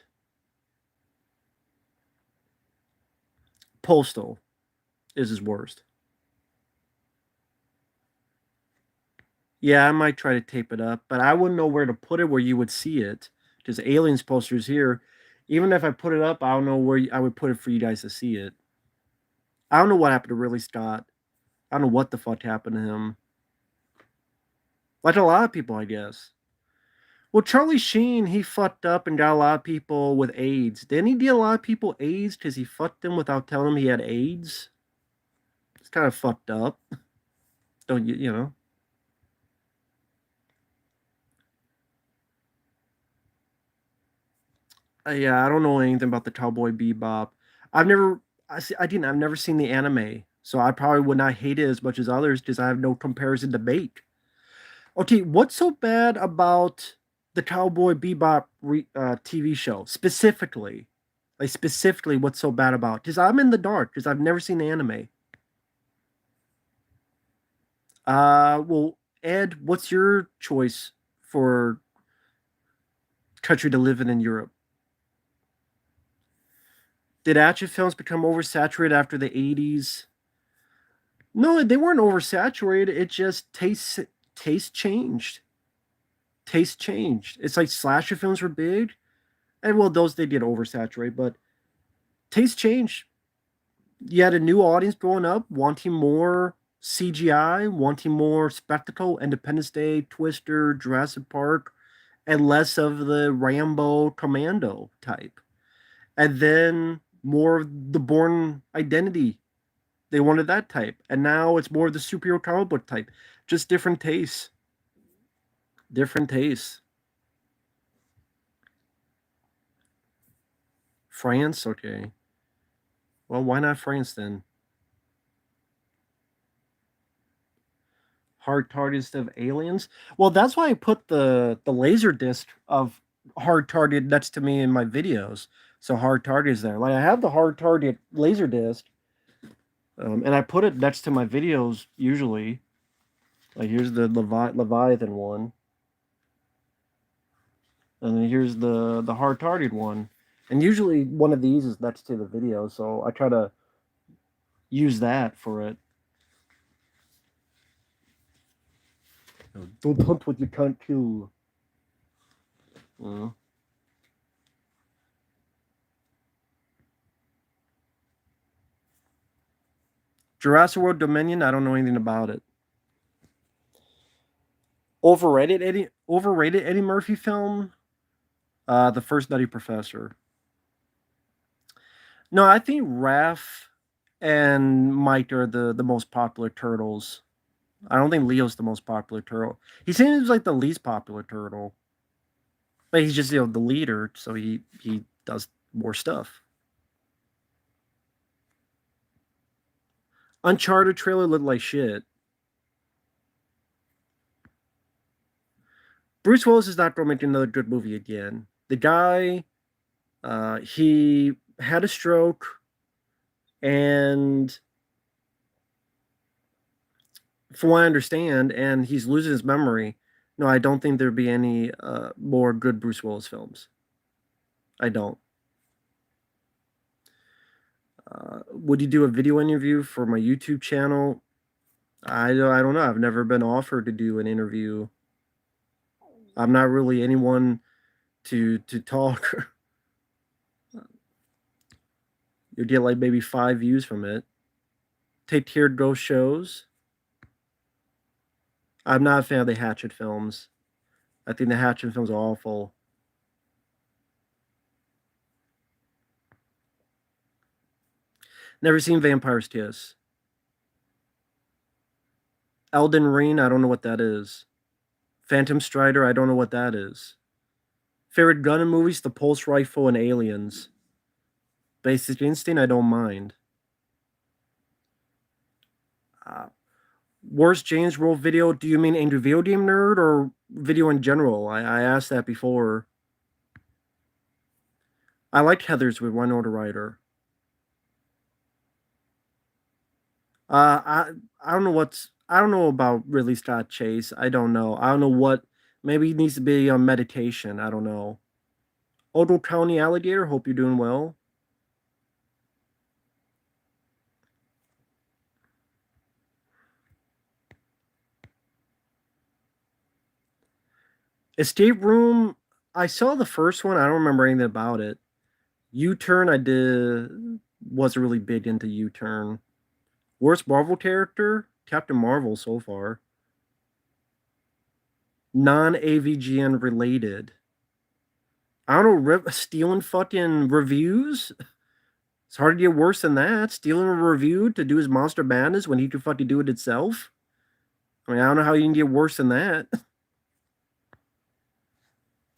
Postal is his worst. Yeah, I might try to tape it up, but I wouldn't know where to put it where you would see it because Aliens posters here. Even if I put it up, I don't know where I would put it for you guys to see it. I don't know what happened to Ridley Scott. I don't know what the fuck happened to him. Like a lot of people, I guess. Well, Charlie Sheen, he fucked up and got a lot of people with AIDS. Didn't he deal a lot of people AIDS because he fucked them without telling them he had AIDS? It's kind of fucked up. Don't you, you know? Yeah, I don't know anything about the Cowboy Bebop. I've never, I've never seen the anime, so I probably would not hate it as much as others because I have no comparison to make. Okay, what's so bad about the Cowboy Bebop TV show specifically? Like specifically, what's so bad about? Because I'm in the dark because I've never seen the anime. Well, Ed, what's your choice for country to live in Europe? Did action films become oversaturated after the 80s? No, they weren't oversaturated. It just taste changed. Taste changed. It's like slasher films were big, and well, those they did oversaturate, but taste changed. You had a new audience growing up wanting more CGI, wanting more spectacle, Independence Day, Twister, Jurassic Park, and less of the Rambo Commando type. And then more of the Bourne Identity. They wanted that type. And now it's more of the superhero comic book type. Just different tastes. Different tastes. France, okay. Well, why not France then? Hard targets of aliens. Well, that's why I put the laser disc of hard target next to me in my videos. So hard target is there. Like I have the hard target laser disc, and I put it next to my videos usually. Like here's the Leviathan one, and then here's the hard target one. And usually one of these is next to the video, so I try to use that for it. Don't hunt what you can't kill. Uh, Jurassic World Dominion. I don't know anything about it. Overrated Eddie Murphy film. The first Nutty Professor. No, I think Raph and Mike are the most popular turtles. I don't think Leo's the most popular turtle. He seems like the least popular turtle, but he's just the leader, so he does more stuff. Uncharted trailer looked like shit. Bruce Willis is not going to make another good movie again. The guy, he had a stroke, and from what I understand, and he's losing his memory. No, I don't think there'd be any more good Bruce Willis films. I don't. Would you do a video interview for my YouTube channel? I don't know. I've never been offered to do an interview. I'm not really anyone to talk. You'll get like maybe 5 views from it. Take tiered ghost shows. I'm not a fan of the Hatchet films. I think the Hatchet films are awful. Never seen Vampire's Kiss. Elden Ring, I don't know what that is. Phantom Strider, I don't know what that is. Favorite gun movies, The Pulse Rifle and Aliens. Basic Instinct, I don't mind. Worst James World video, do you mean Angry Video Game Nerd or video in general? I asked that before. I liked Heathers with Winona Ryder. I don't know I don't know about Ridley Scott Chase. I don't know. I don't know what. Maybe he needs to be on medication. I don't know. Ogle County Alligator. Hope you're doing well. Escape Room. I saw the first one. I don't remember anything about it. U-Turn. I did. Wasn't really big into U-Turn. Worst Marvel character? Captain Marvel so far. Non-AVGN related. I don't know, stealing fucking reviews? It's hard to get worse than that. Stealing a review to do his Monster Madness when he could fucking do it itself? I mean, I don't know how you can get worse than that.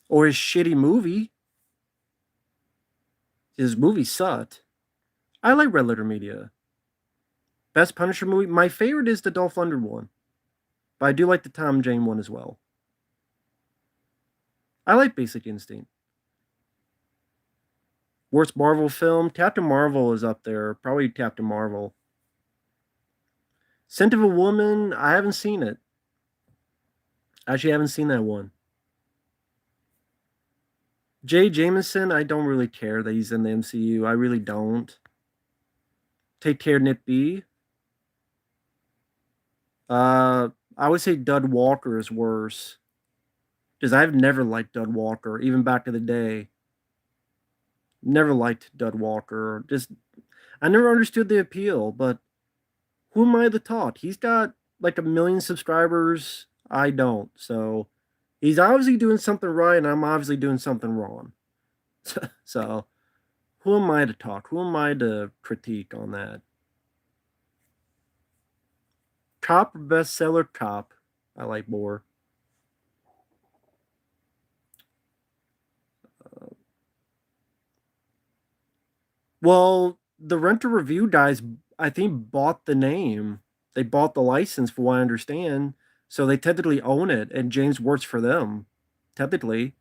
Or his shitty movie. His movie sucked. I like Red Letter Media. Best Punisher movie? My favorite is the Dolph Lundgren one. But I do like the Tom Jane one as well. I like Basic Instinct. Worst Marvel film? Captain Marvel is up there. Probably Captain Marvel. Scent of a Woman? I haven't seen it. Actually, I haven't seen that one. Jay Jameson, I don't really care that he's in the MCU. I really don't. Take Care, Nip B. I would say Dud Walker is worse. Because I've never liked Dud Walker, even back in the day. Never liked Dud Walker. I never understood the appeal, but who am I to talk? He's got like 1 million subscribers. I don't. So he's obviously doing something right, and I'm obviously doing something wrong. So who am I to talk? Who am I to critique on that? Cop bestseller? Cop. I like more. Well, the Renter Review guys, I think, bought the name. They bought the license, for what I understand. So they technically own it, and James works for them. Technically.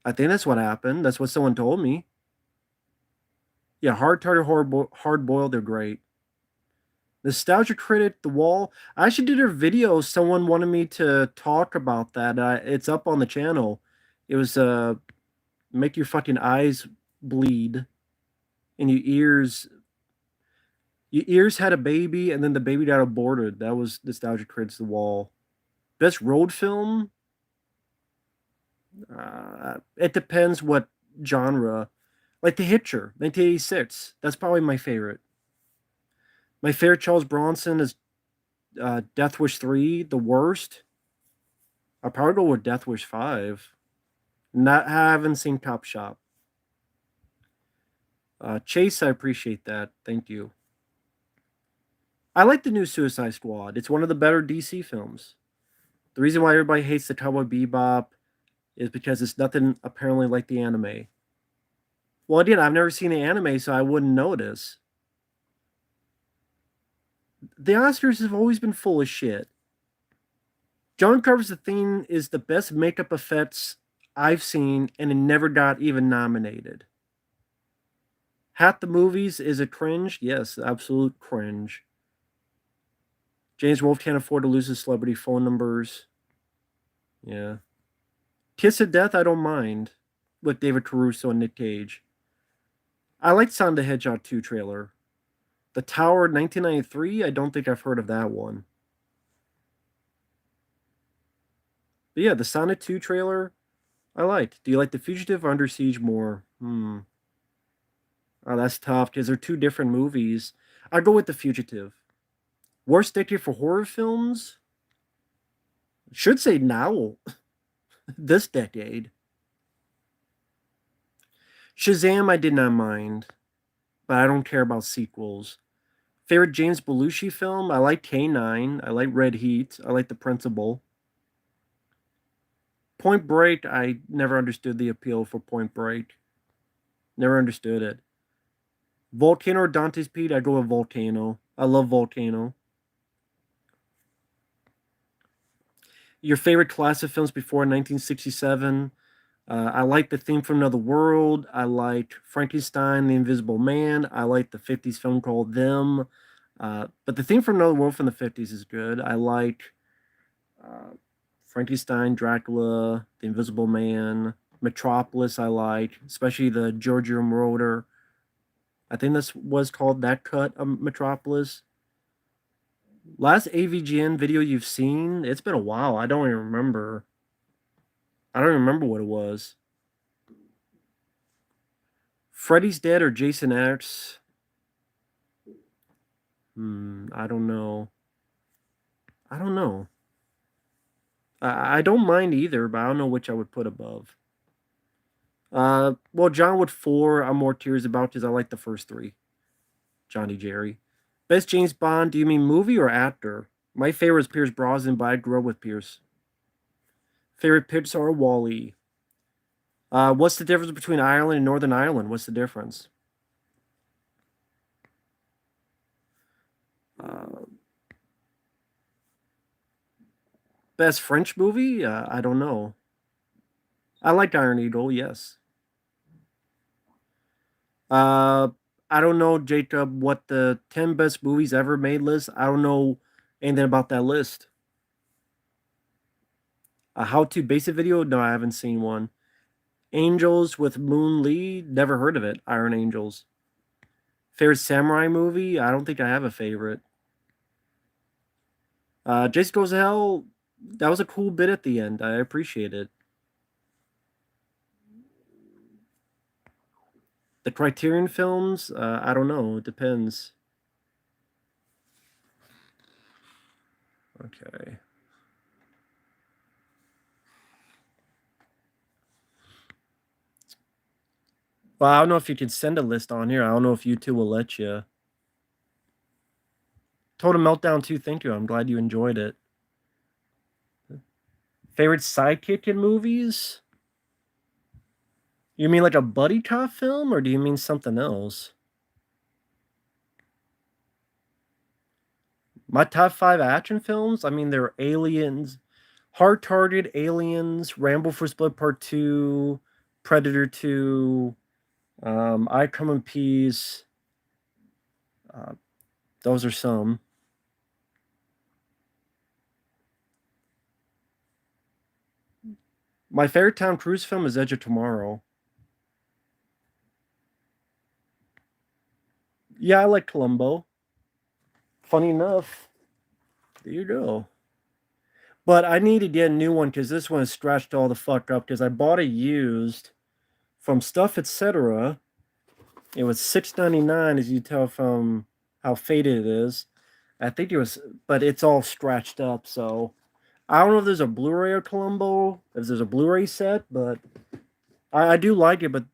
I think that's what happened. That's what someone told me. Yeah, Hard Tartar, Hard Boiled, they're great. Nostalgia Critic, The Wall. I actually did a video. Someone wanted me to talk about that. It's up on the channel. It was make your fucking eyes bleed and your ears had a baby, and then the baby got aborted. That was Nostalgia Critic's The Wall. Best road film? It depends what genre. Like The Hitcher, 1986. That's probably my favorite. My favorite Charles Bronson is Death Wish 3, the worst. I'll probably go with Death Wish 5. I haven't seen Cop Shop. Chase, I appreciate that. Thank you. I like the new Suicide Squad. It's one of the better DC films. The reason why everybody hates the Cowboy Bebop is because it's nothing apparently like the anime. Well, again, I've never seen the anime, so I wouldn't notice. The Oscars have always been full of shit. John Carpenter's The Thing is the best makeup effects I've seen, and it never got even nominated. Hat the Movies is a cringe. Yes, absolute cringe. James Wolfe can't afford to lose his celebrity phone numbers. Yeah. Kiss of Death, I don't mind. With David Caruso and Nick Cage. I like Sonic the Hedgehog 2 trailer. The Tower 1993, I don't think I've heard of that one. But yeah, the Sonic 2 trailer, I liked. Do you like The Fugitive or Under Siege more? Oh, that's tough because they're two different movies. I go with The Fugitive. Worst decade for horror films? Should say now, this decade. Shazam, I did not mind, but I don't care about sequels. Favorite James Belushi film? I like K9. I like Red Heat. I like The Principal. Point Break, I never understood the appeal for Point Break. Never understood it. Volcano or Dante's Peak? I go with Volcano. I love Volcano. Your favorite classic films before 1967? I like The Theme from Another World. I liked Frankenstein, The Invisible Man. I like the 50s film called Them. But The Theme from Another World from the 50s is good. I like uh, Frankenstein, Dracula, The Invisible Man, Metropolis. I like, especially the Giorgio Moroder. I think this was called that cut of Metropolis. Last AVGN video you've seen? It's been a while. I don't even remember. I don't even remember what it was. Freddy's Dead or Jason X? I don't know. I don't know. I don't mind either, but I don't know which I would put above. Well, John Wick 4, I'm more tears about because I like the first three. Johnny Jerry. Best James Bond, do you mean movie or actor? My favorite is Pierce Brosnan, but I grew up with Pierce. Favorite Pixar, Wall-E. What's the difference between Ireland and Northern Ireland? What's the difference? Uh, Best French movie? I don't know. I like Iron Eagle, yes. Uh, I don't know, Jacob, what the 10 best movies ever made list. I don't know anything about that list. A how to basic video? No, I haven't seen one. Angels with Moon Lee? Never heard of it. Iron Angels. Favorite samurai movie? I don't think I have a favorite. Jason Goes to Hell, that was a cool bit at the end. I appreciate it. The Criterion films? I don't know. It depends. Okay. Well, I don't know if you can send a list on here. I don't know if YouTube will let you. Total Meltdown 2, thank you. I'm glad you enjoyed it. Favorite sidekick in movies? You mean like a buddy cop film, or do you mean something else? My top 5 action films? I mean, they're Aliens, Hard Target, Aliens, Rambo for Split Part 2, Predator 2, I Come in Peace. Uh, those are some. My favorite Tom Cruise film is Edge of Tomorrow. Yeah, I like Columbo. Funny enough, there you go. But I need to get a new one because this one is scratched all the fuck up because I bought it used from Stuff Etc. It was $6.99, as you tell from how faded it is. I think it was, but it's all scratched up. So I don't know if there's a Blu-ray of Columbo, if there's a Blu-ray set, but I do like it. But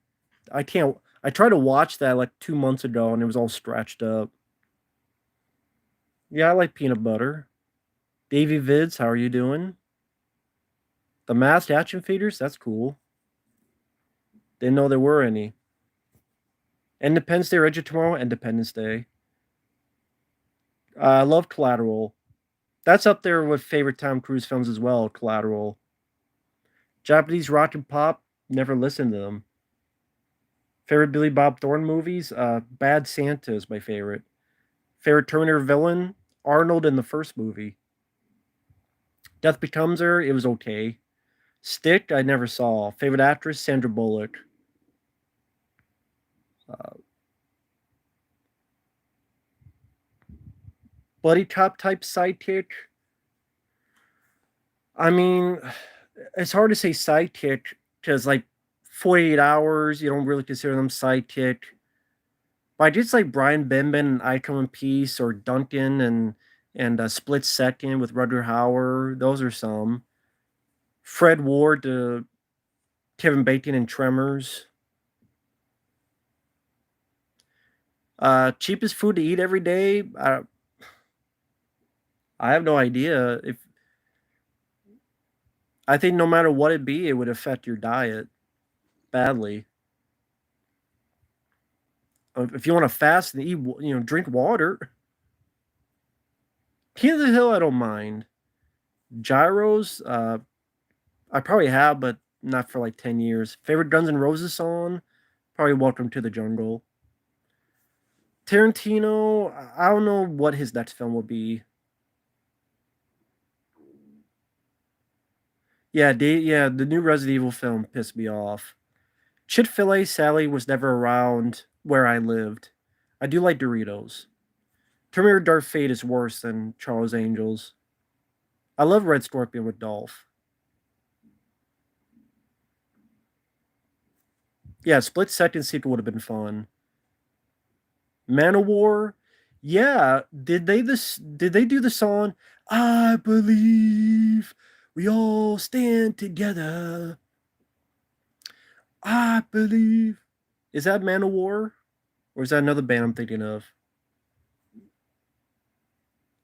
I can't. I tried to watch that like 2 months ago, and it was all scratched up. Yeah, I like peanut butter. Davey Vids, how are you doing? The masked action figures, that's cool. Didn't know there were any. Independence Day or Edge of Tomorrow, Independence Day. I love Collateral. That's up there with favorite Tom Cruise films as well. Collateral. Japanese rock and pop. Never listened to them. Favorite Billy Bob Thornton movies. Bad Santa is my favorite. Favorite Terminator villain. Arnold in the first movie. Death Becomes Her. It was okay. Stick. I never saw. Favorite actress. Sandra Bullock. buddy cop type sidekick. I mean, it's hard to say sidekick because like 48 hours, you don't really consider them sidekick. But I just like Brian Benben and I Come in Peace or Duncan and Split Second with Rutger Hauer. Those are some. Fred Ward to Kevin Bacon and Tremors. Cheapest food to eat every day. I have no idea. If I think no matter what it be, it would affect your diet badly. If you want to fast and eat, drink water. King of the Hill, I don't mind. Gyros, I probably have, but not for like 10 years. Favorite Guns N' Roses song? Probably Welcome to the Jungle. Tarantino, I don't know what his next film will be. Yeah, the new Resident Evil film pissed me off. Chick-fil-A Sally was never around where I lived. I do like Doritos. Terminator Dark Fate is worse than Charles Angels. I love Red Scorpion with Dolph. Yeah, Split Second sequel would have been fun. Manowar, yeah. Did they do the song I believe we all stand together? I believe. Is that Manowar? Or is that another band I'm thinking of?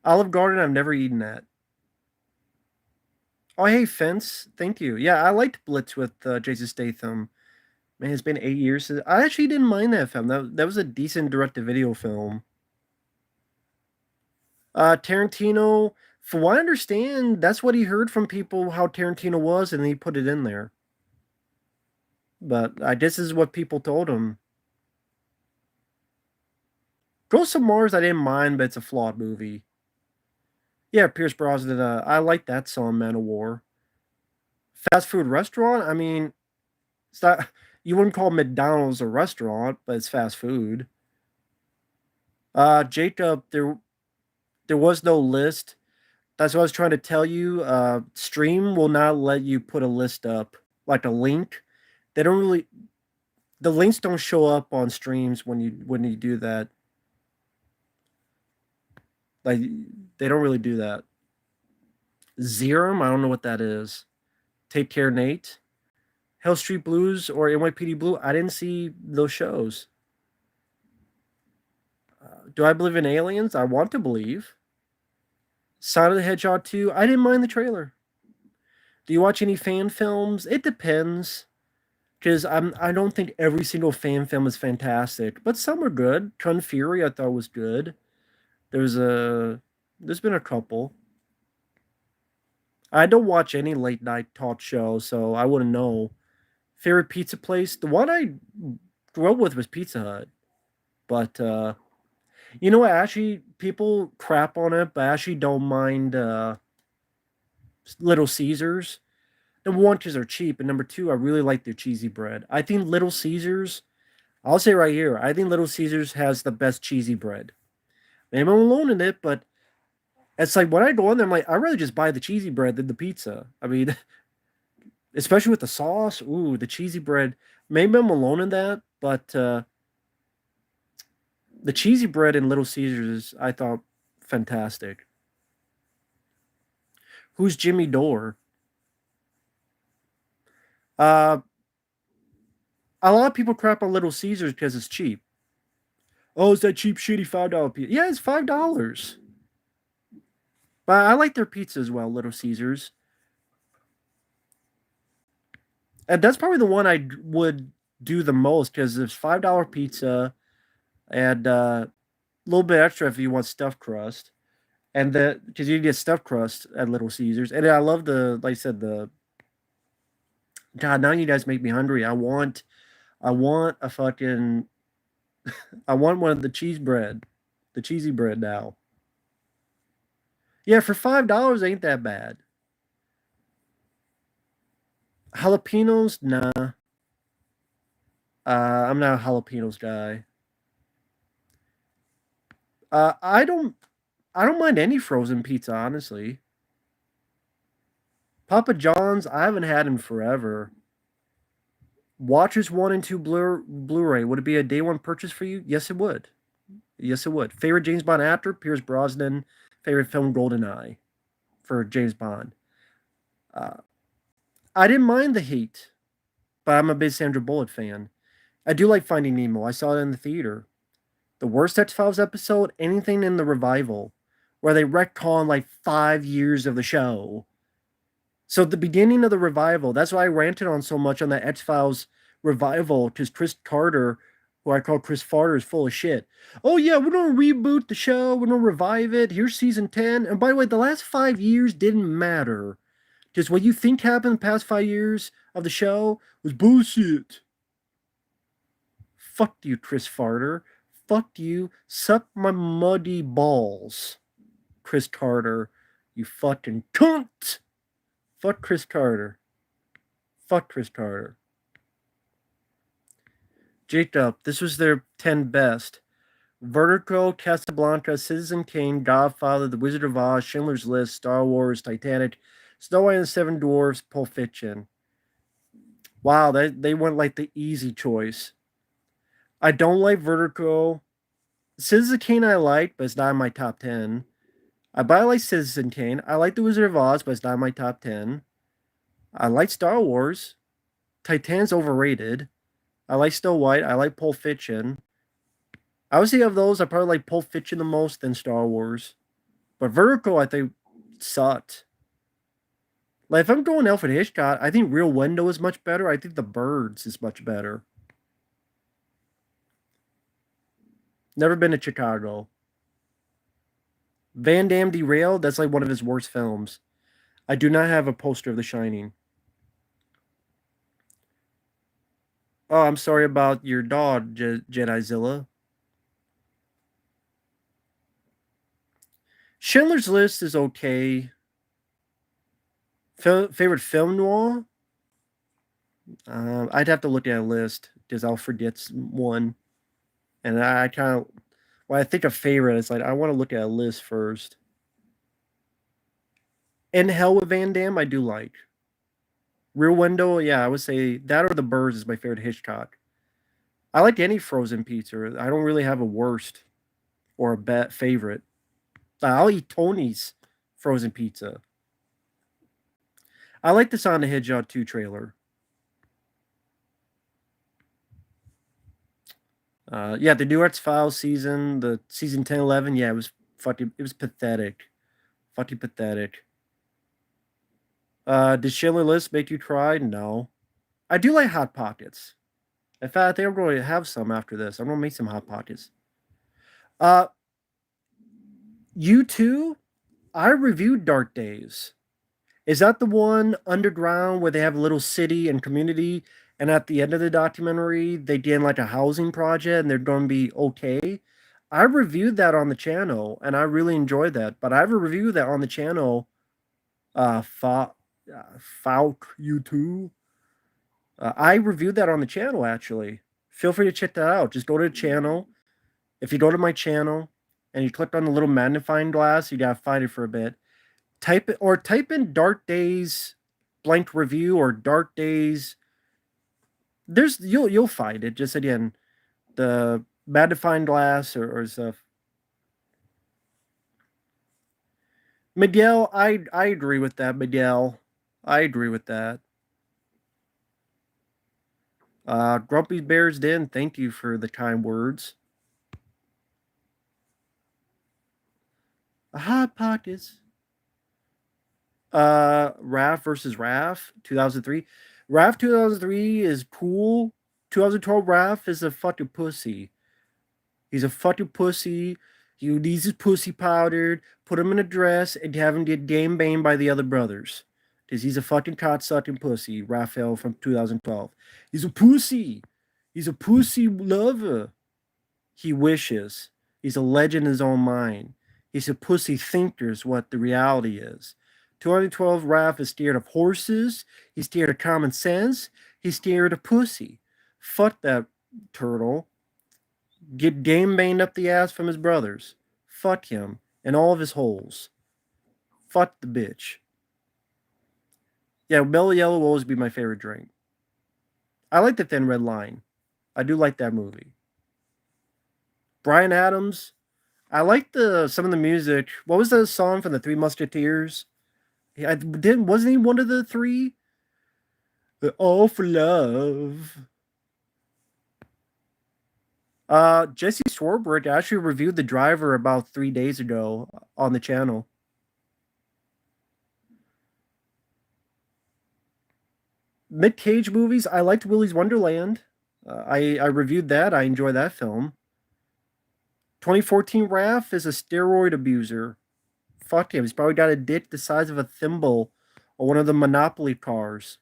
Olive Garden, I've never eaten that. Oh, hey, Fence. Thank you. Yeah, I liked Blitz with Jason Statham. Man, it's been 8 years since I actually didn't mind that film. That was a decent direct-to-video film. Tarantino, from what I understand, that's what he heard from people how Tarantino was, and he put it in there. But I guess this is what people told him. Ghost of Mars, I didn't mind, but it's a flawed movie. Yeah, Pierce Brosnan. I like that song, Man of War. Fast food restaurant. I mean, it's not. You wouldn't call McDonald's a restaurant, but it's fast food. Jacob, there was no list. That's what I was trying to tell you. Stream will not let you put a list up, like a link. They don't really. The links don't show up on streams when you do that. Like they don't really do that. Zerum, I don't know what that is. Take Care Nate, Hell Street Blues, or NYPD Blue. I didn't see those shows. Do I believe in aliens? I want to believe. Sonic the Hedgehog 2, I didn't mind the trailer. Do you watch any fan films? It depends. Because I don't think every single fan film is fantastic, but some are good. Kung Fury I thought was good. There's a there's been a couple. I don't watch any late night talk show, so I wouldn't know. Favorite pizza place? The one I grew up with was Pizza Hut. But you know what? Actually, people crap on it, but I actually don't mind Little Caesars. Number one, because they're cheap, and number two, I really like their cheesy bread. I think Little Caesars. I'll say right here, I think Little Caesars has the best cheesy bread. Maybe I'm alone in it, but it's like when I go in there, I'm like, I'd rather just buy the cheesy bread than the pizza. I mean, especially with the sauce. Ooh, the cheesy bread. Maybe I'm alone in that, but the cheesy bread in Little Caesars, I thought fantastic. Who's Jimmy Dore? Uh, a lot of people crap on Little Caesars because it's cheap. Oh, it's that cheap, shitty $5 pizza. Yeah, it's $5. But I like their pizza as well, Little Caesars. And that's probably the one I would do the most because it's $5 pizza and a little bit extra if you want stuffed crust. And the because you get stuffed crust at Little Caesars. And I love like I said, the God, now you guys make me hungry. I want a fucking I want one of the cheese bread, the cheesy bread now. Yeah, for $5 ain't that bad. Jalapenos, nah. I'm not a jalapenos guy. I don't. I don't mind any frozen pizza, honestly. Papa John's, I haven't had in forever. Watchers 1 and 2 Blu-ray, would it be a day one purchase for you? Yes, it would. Yes, it would. Favorite James Bond actor? Pierce Brosnan. Favorite film? GoldenEye for James Bond. Uh, I didn't mind the heat, but I'm a big Sandra Bullock fan. I do like Finding Nemo. I saw it in the theater. The worst X-Files episode? Anything in the revival, where they retcon like 5 years of the show. So at the beginning of the revival, that's why I ranted on so much on that X-Files revival, because Chris Carter, who I call Chris Farter, is full of shit. Oh yeah, we're gonna reboot the show, we're gonna revive it. Here's season 10. And by the way, the last 5 years didn't matter. Just what you think happened the past 5 years of the show was bullshit. Fuck you, Chris Farter. Fuck you. Suck my muddy balls, Chris Carter. You fucking cunt. Fuck Chris Carter. Fuck Chris Carter. Jacob, this was their 10 best. Vertigo, Casablanca, Citizen Kane, Godfather, The Wizard of Oz, Schindler's List, Star Wars, Titanic, Snow White and the Seven Dwarfs, Pulp Fiction. Wow, they went like the easy choice. I don't like Vertigo. Citizen Kane I like, but it's not in my top 10. But I like Citizen Kane. I like The Wizard of Oz, but it's not in my top 10. I like Star Wars. Titan's overrated. I like Snow White. I like Pulp Fiction. I would say of those, I probably like Pulp Fiction the most, than Star Wars. But Vertigo, I think, sucked. Like, if I'm going Alfred Hitchcock, I think Rear Window is much better. I think The Birds is much better. Never been to Chicago. Van Damme Derailed, that's like one of his worst films. I do not have a poster of The Shining. Oh, I'm sorry about your dog, Jedizilla. Schindler's List is okay. Favorite film noir? I'd have to look at a list because I'll forget one. And I kind of, when I think of favorite, it's like I want to look at a list first. In Hell with Van Damme, I do like. Rear Window, yeah, I would say that or The Birds is my favorite Hitchcock. I like any frozen pizza. I don't really have a worst or a bet favorite. I'll eat Tony's frozen pizza. I like the Sonic the Hedgehog 2 trailer. Yeah, the New Arts Files season, the season 10, 11, yeah, it was pathetic. Fucking pathetic. Did Schindler List make you cry? No. I do like Hot Pockets. In fact, I think I'm going to have some after this. I'm going to make some Hot Pockets. Uh, U2, I reviewed Dark Days. Is that the one underground where they have a little city and community, and at the end of the documentary, they did like a housing project and they're going to be okay? I reviewed that on the channel and I really enjoyed that. But I have a review that on the channel, Falk U2. I reviewed that on the channel actually. Feel free to check that out. Just go to the channel. If you go to my channel and you click on the little magnifying glass, you gotta find it for a bit. Type in Dark Days blank review or Dark Days. You'll find it. Just again, the magnifying glass or stuff. Miguel, I agree with that, Miguel. I agree with that. Grumpy Bears Den, thank you for the kind words. Hot Pockets. Raph versus Raph, 2003. Raph 2003 is cool. 2012 Raph is a fucking pussy. He's a fucking pussy. He needs his pussy powdered, put him in a dress, and have him get game banged by the other brothers. Because he's a fucking cock sucking pussy, Raphael from 2012. He's a pussy. He's a pussy lover. He wishes. He's a legend in his own mind. He's a pussy thinker, is what the reality is. 2012 Raph is scared of horses. He's scared of common sense. He's scared of pussy. Fuck that turtle. Get game banged up the ass from his brothers. Fuck him. and all of his holes. Fuck the bitch. Yeah, Mellow Yellow will always be my favorite drink. I like the Thin Red Line. I do like that movie. Brian Adams. I like the some of the music. What was the song from the Three Musketeers? I didn't wasn't he one of the three? All for love. Jesse Swarbrick actually reviewed The Driver about 3 days ago on the channel. Nick Cage movies. I liked Willy's Wonderland. I reviewed that. I enjoy that film. 2014 Raph is a steroid abuser. Fuck him. He's probably got a dick the size of a thimble or one of the Monopoly cars.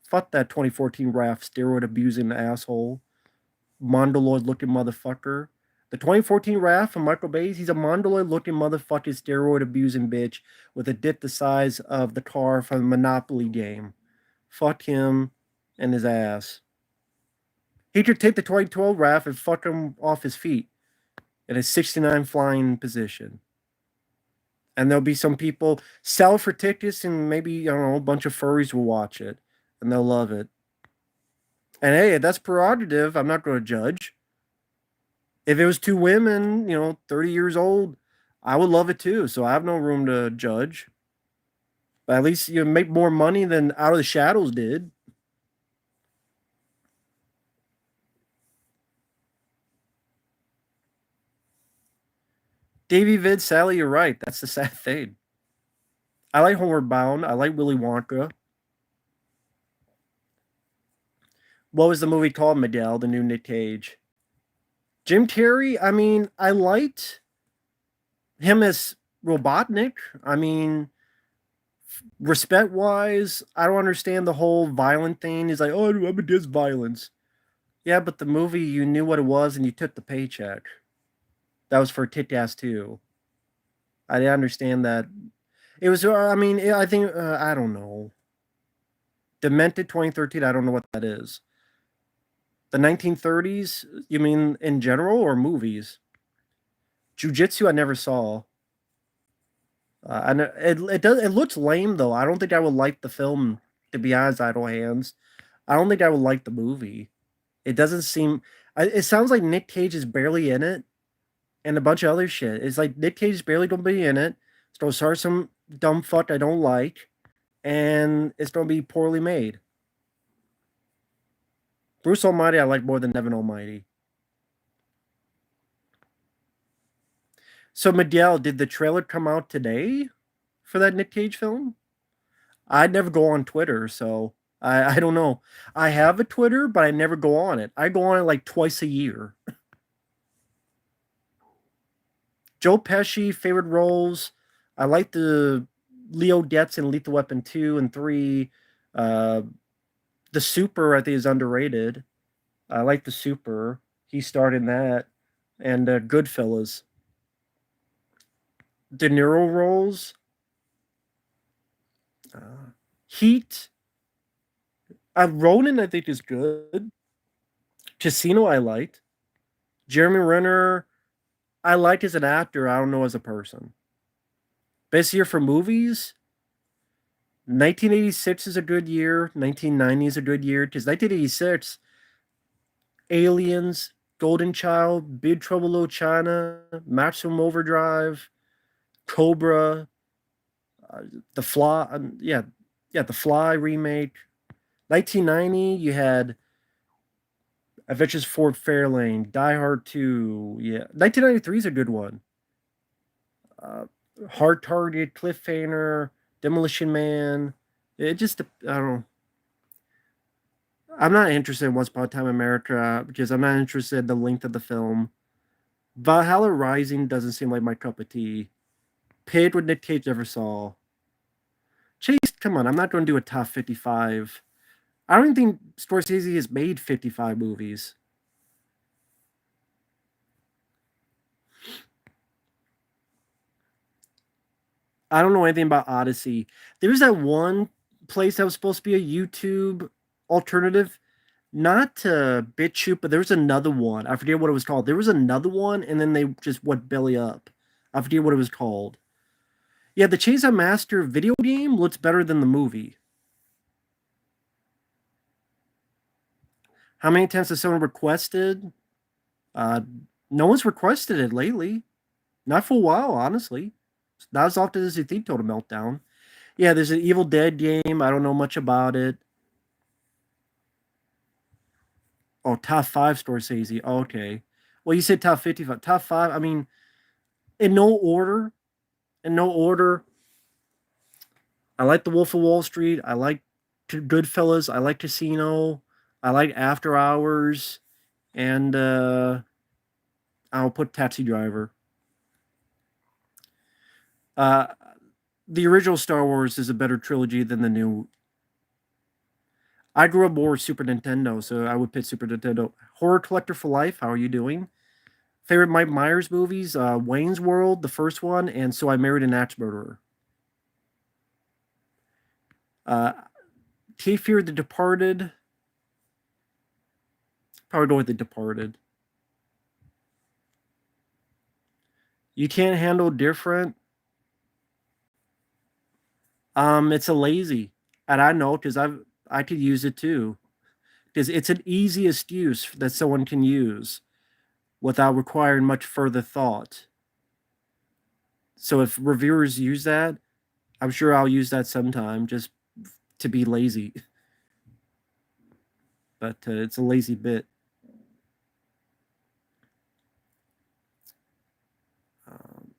Fuck that 2014 Raph steroid abusing asshole. Mongoloid looking motherfucker. The 2014 Raph from Michael Bay, he's a mongoloid looking motherfucking steroid abusing bitch with a dick the size of the car from the Monopoly game. Fuck him and his ass. He could take the 2012 Raph and fuck him off his feet in a 69 flying position. And there'll be some people sell for tickets, and maybe, I don't know, a bunch of furries will watch it and they'll love it. And hey, that's prerogative. I'm not going to judge. If it was two women, 30 years old, I would love it too. So I have no room to judge. But at least you make more money than Out of the Shadows did. Davey Vid, Sally, you're right. That's the sad thing. I like Homeward Bound. I like Willy Wonka. What was the movie called, Miguel? The new Nick Cage. Jim Carrey, I mean, I liked him as Robotnik. I mean, respect wise, I don't understand the whole violent thing. He's like, oh, I'm against violence. Yeah, but the movie, you knew what it was and you took the paycheck. That was for Tit Ass 2. I didn't understand that. It was, I mean, I think, I don't know. Demented 2013, I don't know what that is. The 1930s, you mean in general or movies? Jiu-Jitsu, I never saw. And it looks lame though. I don't think I would like the film, to be honest. Idle Hands. I don't think I would like the movie. It doesn't seem. It sounds like Nick Cage is barely in it, and a bunch of other shit. It's like Nick Cage is barely gonna be in it. It's gonna start some dumb fuck I don't like, and it's gonna be poorly made. Bruce Almighty I like more than Evan Almighty. So Miguel, did the trailer come out today for that Nick Cage film? I'd never go on Twitter, so I don't know. I have a Twitter, but I never go on it. I go on it like twice a year. Joe Pesci, favorite roles. I like the Leo Getz in Lethal Weapon 2 and 3. Uh, the Super, I think, is underrated. I like the Super. He starred in that. And Goodfellas. De Niro roles. Heat. Ronan, I think, is good. Casino, I liked. Jeremy Renner, I liked as an actor. I don't know as a person. Best year for movies? 1986 is a good year. 1990 is a good year. Because 1986, Aliens, Golden Child, Big Trouble in Little China, Maximum Overdrive, Cobra, The Fly. The Fly remake. 1990, you had Adventures of Ford Fairlane, Die Hard 2. Yeah, 1993 is a good one. Hard Target, Cliffhanger, Demolition Man. It just, I don't know. I'm not interested in Once Upon a Time in America because I'm not interested in the length of the film. Valhalla Rising doesn't seem like my cup of tea. Paid what Nick Cage ever saw. Chase, come on, I'm not going to do a top 55. I don't think Scorsese has made 55 movies. I don't know anything about Odyssey. There's that one place that was supposed to be a YouTube alternative, not to BitChute, but there was another one. I forget what it was called. There was another one, and then they just went belly up. I forget what it was called. Yeah, the Chainsaw Master video game looks better than the movie. How many times has someone requested? Uh, no one's requested it lately. Not for a while, honestly. Not as often as you think, Total Meltdown. Yeah, there's an Evil Dead game. I don't know much about it. Oh, top five Scorsese. Oh, okay. Well, you said top 55. Top five. I mean, in no order. In no order. I like The Wolf of Wall Street. I like Goodfellas. I like Casino. I like After Hours. And I'll put Taxi Driver. Uh, the original Star Wars is a better trilogy than the new. I grew up more with Super Nintendo, so I would pick Super Nintendo. Horror Collector for Life. How are you doing? Favorite Mike Myers movies? Wayne's World, the first one, and So I Married an Axe Murderer. Uh, Cape Fear, The Departed. Probably go with The Departed. You Can't Handle Different. It's a lazy, and I know because I could use it too, because it's an easy excuse that someone can use without requiring much further thought. So if reviewers use that, I'm sure I'll use that sometime just to be lazy. But it's a lazy bit. Um,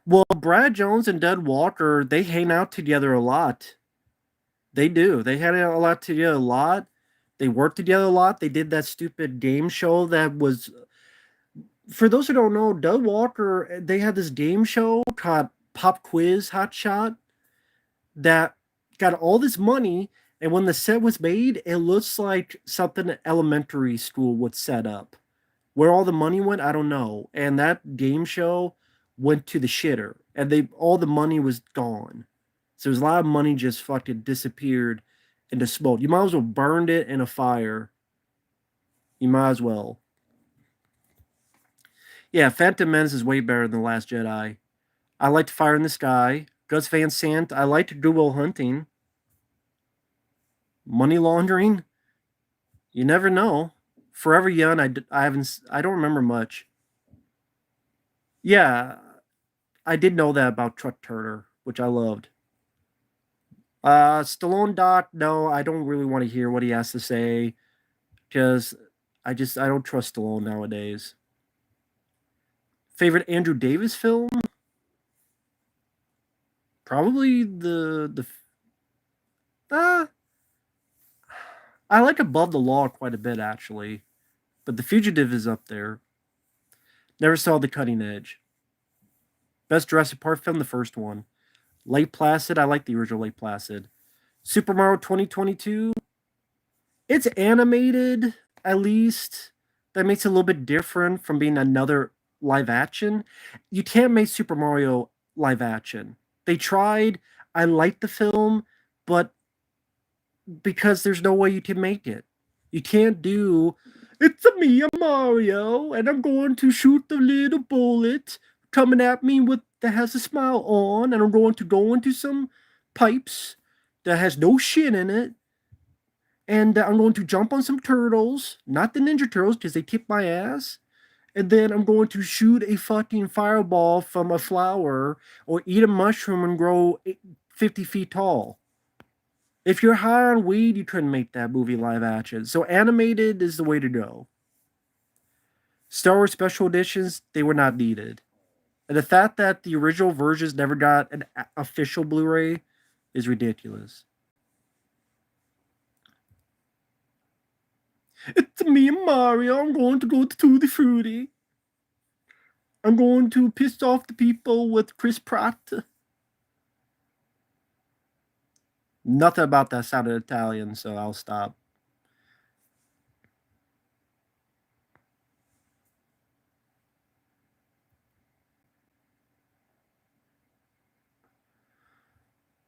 well, Brad Jones and Dud Walker, they hang out together a lot. They do. They hang out a lot together a lot. They work together a lot. They did that stupid game show that was, for those who don't know, Doug Walker, they had this game show called Pop Quiz Hot Shot that got all this money. And when the set was made, it looks like something an elementary school would set up. Where all the money went, I don't know. And that game show went to the shitter, and they all the money was gone. So there's a lot of money just fucking disappeared into smoke. You might as well burned it in a fire. You might as well. Yeah, Phantom Menace is way better than The Last Jedi. I liked Fire in the Sky. Gus Van Sant. I liked Good Will Hunting. Money laundering. You never know. Forever Young. I haven't. I don't remember much. Yeah, I did know that about Truck Turner, which I loved. Stallone Doc. No, I don't really want to hear what he has to say because I don't trust Stallone nowadays. Favorite Andrew Davis film? Probably the uh I like Above the Law quite a bit actually, but The Fugitive is up there. Never saw The Cutting Edge. Best Jurassic Park film, the first one. Lake Placid, I like the original Lake Placid. Super Mario 2022. It's animated, at least. That makes it a little bit different from being another live action. You can't make Super Mario live action. They tried. I liked the film, but because there's no way you can make it. You can't do it's a me, a Mario, and I'm going to shoot the little bullet coming at me with that has a smile on, and I'm going to go into some pipes that has no shit in it, and I'm going to jump on some turtles, not the Ninja Turtles because they kick my ass, and then I'm going to shoot a fucking fireball from a flower or eat a mushroom and grow 50 feet tall. If you're high on weed, you couldn't make that movie live action. So animated is the way to go. Star Wars special editions, they were not needed. And the fact that the original versions never got an official Blu-ray is ridiculous. It's me and Mario. I'm going to go to Tutti Frutti. I'm going to piss off the people with Chris Pratt. Nothing about that sounded Italian, so I'll stop.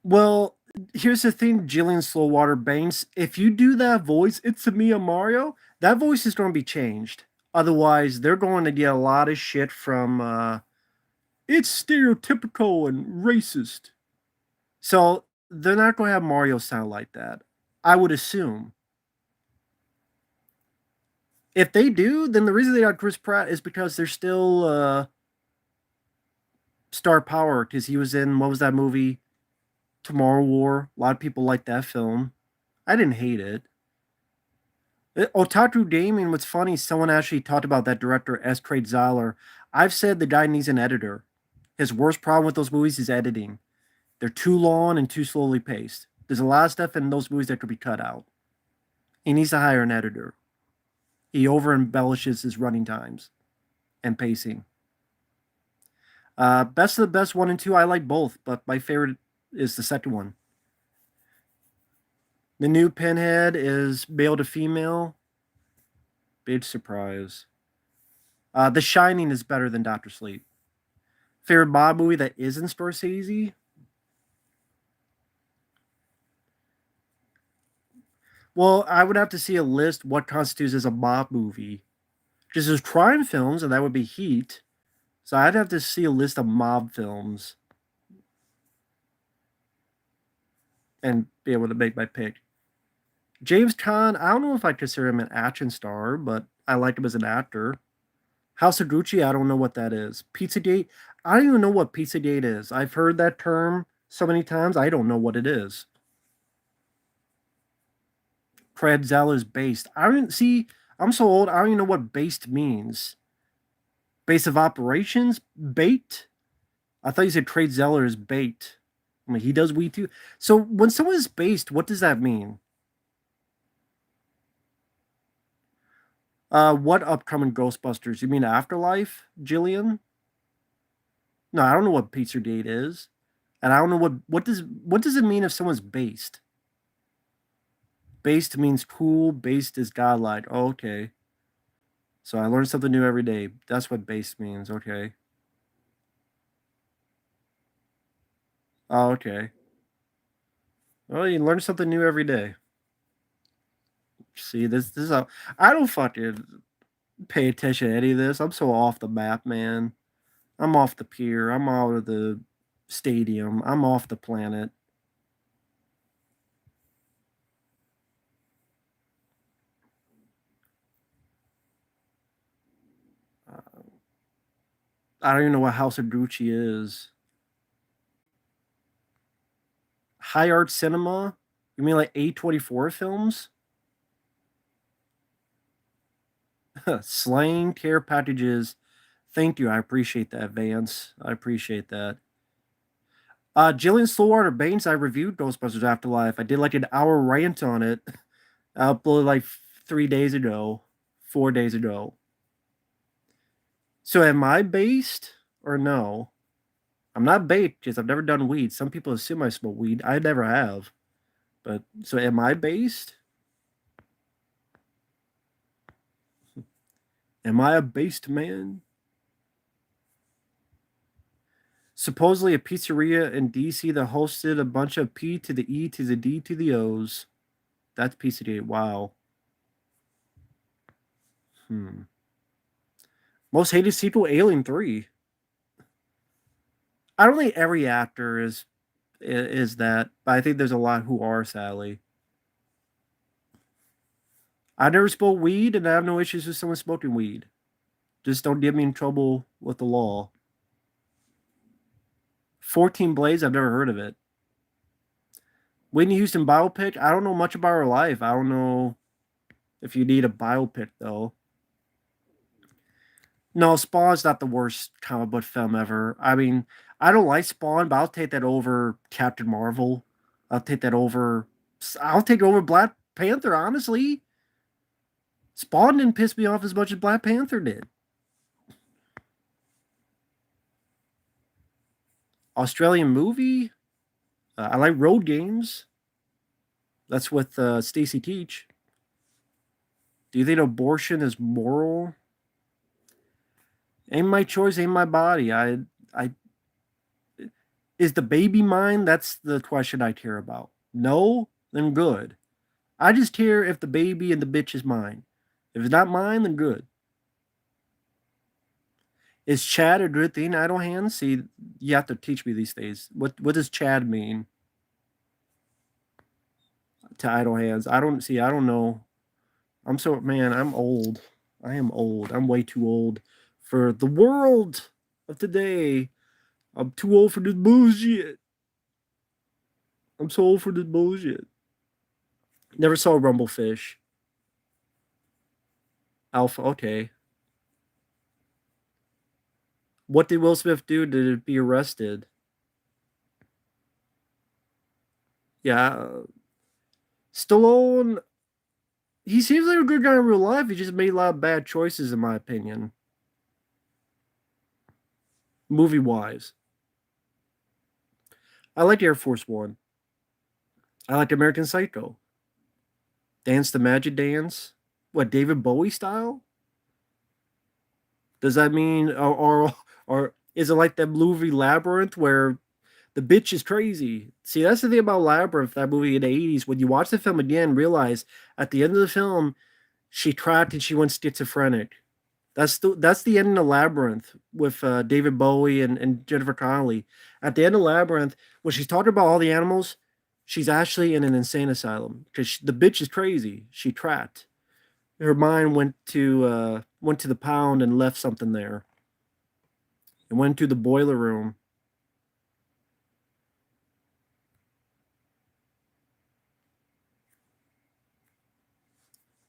Well, here's the thing, Jillian Slowwater Banks. If you do that voice, it's a Mia Mario, that voice is going to be changed. Otherwise, they're going to get a lot of shit from it's stereotypical and racist. So they're not going to have Mario sound like that. I would assume. If they do, then the reason they got Chris Pratt is because they're still star power because he was in what was that movie? Tomorrow War. A lot of people like that film. I didn't hate it. Otaku Gaming, what's funny, someone actually talked about that director, S. Craig Zahler. I've said the guy needs an editor. His worst problem with those movies is editing. They're too long and too slowly paced. There's a lot of stuff in those movies that could be cut out. He needs to hire an editor. He over embellishes his running times and pacing. Best of the Best 1 and 2, I like both, but my favorite is the second one. The new Pinhead is male to female. Big surprise. The Shining is better than Doctor Sleep. Favorite Bob movie that isn't Scorsese? Well, I would have to see a list what constitutes as a mob movie. Because there's crime films, and that would be Heat. So I'd have to see a list of mob films and be able to make my pick. James Caan, I don't know if I consider him an action star, but I like him as an actor. House of Gucci, I don't know what that is. Pizzagate, I don't even know what Pizzagate is. I've heard that term so many times, I don't know what it is. Craig Zeller's based. I don't see. I'm so old. I don't even know what based means. Base of operations, bait. I thought you said Craig Zeller is bait. I mean, he does weed too. So when someone is based, what does that mean? What upcoming Ghostbusters? You mean Afterlife, Jillian? No, I don't know what Pizza Date is, and I don't know what does it mean if someone's based. Based means cool. Based is godlike. Oh, okay. So I learn something new every day. That's what based means. Okay. Oh, okay. Well, you learn something new every day. See, this is how I don't fucking pay attention to any of this. I'm so off the map, man. I'm off the pier. I'm out of the stadium. I'm off the planet. Uh, I don't even know what House of Gucci is. High art cinema? You mean like A24 films? Slang care packages. Thank you. I appreciate that, Vance. I appreciate that. Jillian Stillwater Baines, I reviewed Ghostbusters Afterlife. I did like an hour rant on it. I uploaded like 3 days ago, 4 days ago. So am I based or no? I'm not baked because I've never done weed. Some people assume I smoke weed. I never have. But so am I based? Am I a based man? Supposedly a pizzeria in DC that hosted a bunch of P to the E to the D to the O's. That's Pizzagate. Wow. Hmm. Most hated sequel, Alien 3. I don't think every actor is that, but I think there's a lot who are, sadly. I never smoked weed, and I have no issues with someone smoking weed. Just don't get me in trouble with the law. 14 Blades, I've never heard of it. Whitney Houston biopic, I don't know much about her life. I don't know if you need a biopic, though. No, Spawn's not the worst comic book film ever. I mean, I don't like Spawn, but I'll take that over Captain Marvel. I'll take that over. I'll take over Black Panther, honestly. Spawn didn't piss me off as much as Black Panther did. Australian movie. I like Road Games. That's with Stacy Keach. Do you think abortion is moral? Ain't my choice, ain't my body. I is the baby mine? That's the question I care about. No, then good. I just care if the baby and the bitch is mine. If it's not mine, then good. Is Chad a good thing? Idle hands? See, you have to teach me these days. What does Chad mean to idle hands? I don't see. I don't know. I'm so man. I'm old. I am old. I'm way too old for the world of today. I'm too old for this bullshit. I'm so old for this bullshit. Never saw Rumblefish. Alpha. Okay. What did Will Smith do to be arrested? Yeah, Stallone. He seems like a good guy in real life. He just made a lot of bad choices, in my opinion. Movie wise, I like Air Force One. I like American Psycho. Dance the Magic Dance. What, David Bowie style? Does that mean or is it like that movie Labyrinth where the bitch is crazy? See, that's the thing about Labyrinth, that movie in the 80s. When you watch the film again, realize at the end of the film, she cracked and she went schizophrenic. That's the end of Labyrinth with David Bowie and Jennifer Connelly. At the end of Labyrinth, when she's talking about all the animals, she's actually in an insane asylum because the bitch is crazy. She trapped. Her mind went to the pound and left something there. It went to the boiler room.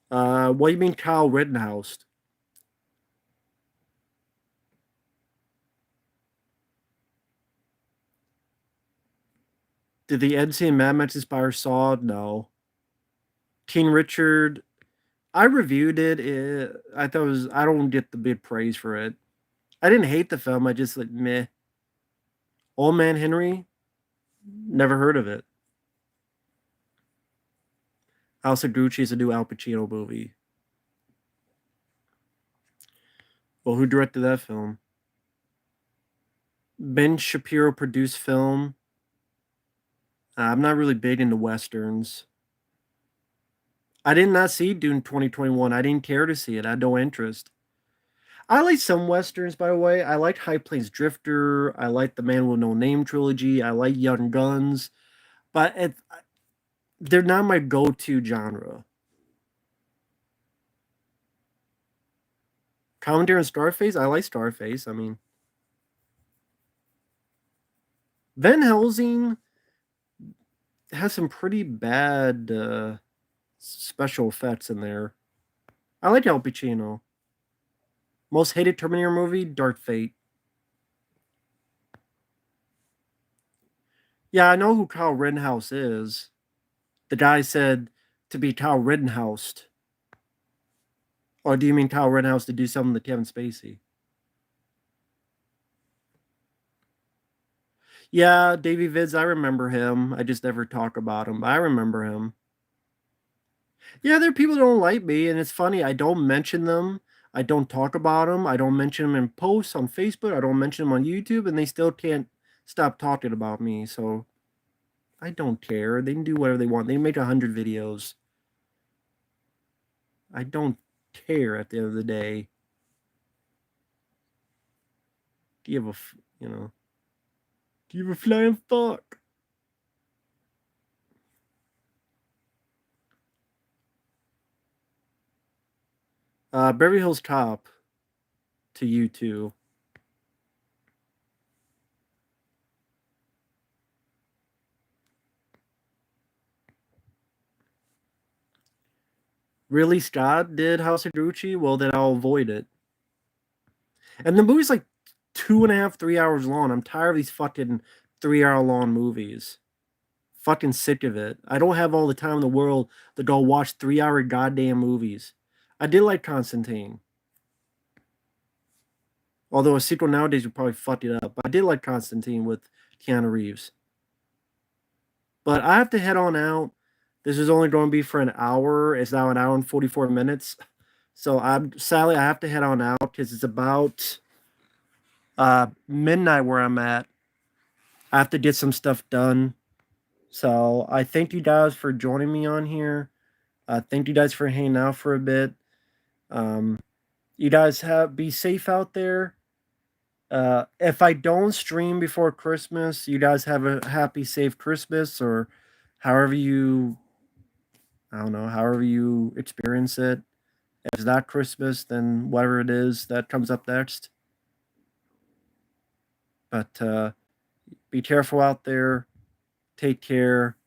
What do you mean, Kyle Rittenhouse? Did the NC and Mad Max inspire Saw? No. King Richard. I reviewed it. I thought it was. I don't get the big praise for it. I didn't hate the film. I just like meh. Old Man Henry. Never heard of it. House of Gucci is a new Al Pacino movie. Well, who directed that film? Ben Shapiro produced film. I'm not really big into westerns. I did not see Dune 2021. I didn't care to see it. I had no interest. I like some westerns, by the way. I like High Plains Drifter. I like the Man with No Name trilogy. I like Young Guns, but they're not my go-to genre. Commentary on Starface. I like Starface. I mean, Van Helsing has some pretty bad special effects in there. I like Al Pacino. Most hated Terminator movie, Dark Fate. Yeah, I know who Kyle Rittenhouse is. The guy said to be Kyle Rittenhouse. Or do you mean Kyle Rittenhouse to do something to Kevin Spacey? Yeah, Davey Vids, I remember him. I just never talk about him. I remember him. Yeah, there are people that don't like me, and it's funny. I don't mention them. I don't talk about them. I don't mention them in posts on Facebook. I don't mention them on YouTube, and they still can't stop talking about me. So I don't care. They can do whatever they want. They make 100 videos. I don't care at the end of the day. Give a, give a flying fuck. Beverly Hills Cop to you too. Really, Scott did House of Gucci? Well, then I'll avoid it. And the movie's like 2.5, 3 hours long. I'm tired of these fucking 3 hour long movies. Fucking sick of it. I don't have all the time in the world to go watch 3 hour goddamn movies. I did like Constantine. Although a sequel nowadays would probably fuck it up. I did like Constantine with Keanu Reeves. But I have to head on out. This is only going to be for an hour. It's now an hour and 44 minutes. So I have to head on out because it's about midnight where I'm at. I have to get some stuff done. So I thank you guys for joining me on here. Thank you guys for hanging out for a bit. Um, you guys be safe out there. If I don't stream before Christmas, you guys have a happy, safe Christmas, or however you, I don't know, however you experience it. If it's not Christmas, then whatever it is that comes up next. But be careful out there. Take care.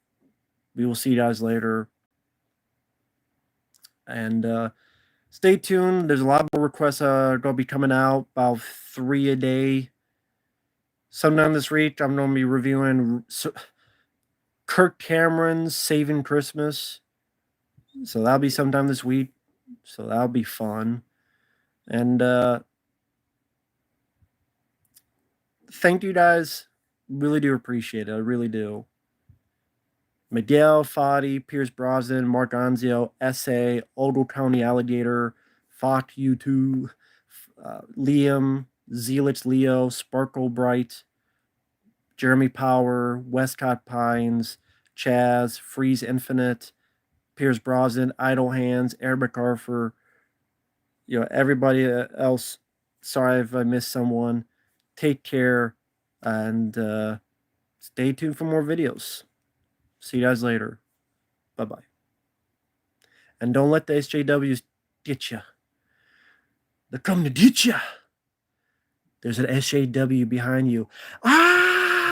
We will see you guys later. And stay tuned. There's a lot more requests going to be coming out, about 3 a day. Sometime this week, I'm going to be reviewing Kirk Cameron's Saving Christmas. So that'll be sometime this week. So that'll be fun. And thank you guys. Really do appreciate it. I really do. Miguel, Fadi, Pierce Brosnan, Mark Anzio, S.A., Ogle County Alligator, Fock U2, Liam, Zealix Leo, Sparkle Bright, Jeremy Power, Westcott Pines, Chaz, Freeze Infinite, Pierce Brosnan, Idle Hands, Eric MacArthur, everybody else. Sorry if I missed someone. Take care and stay tuned for more videos. See you guys later. Bye-bye. And don't let the SJWs get you. They're coming to get you. There's an SJW behind you. Ah!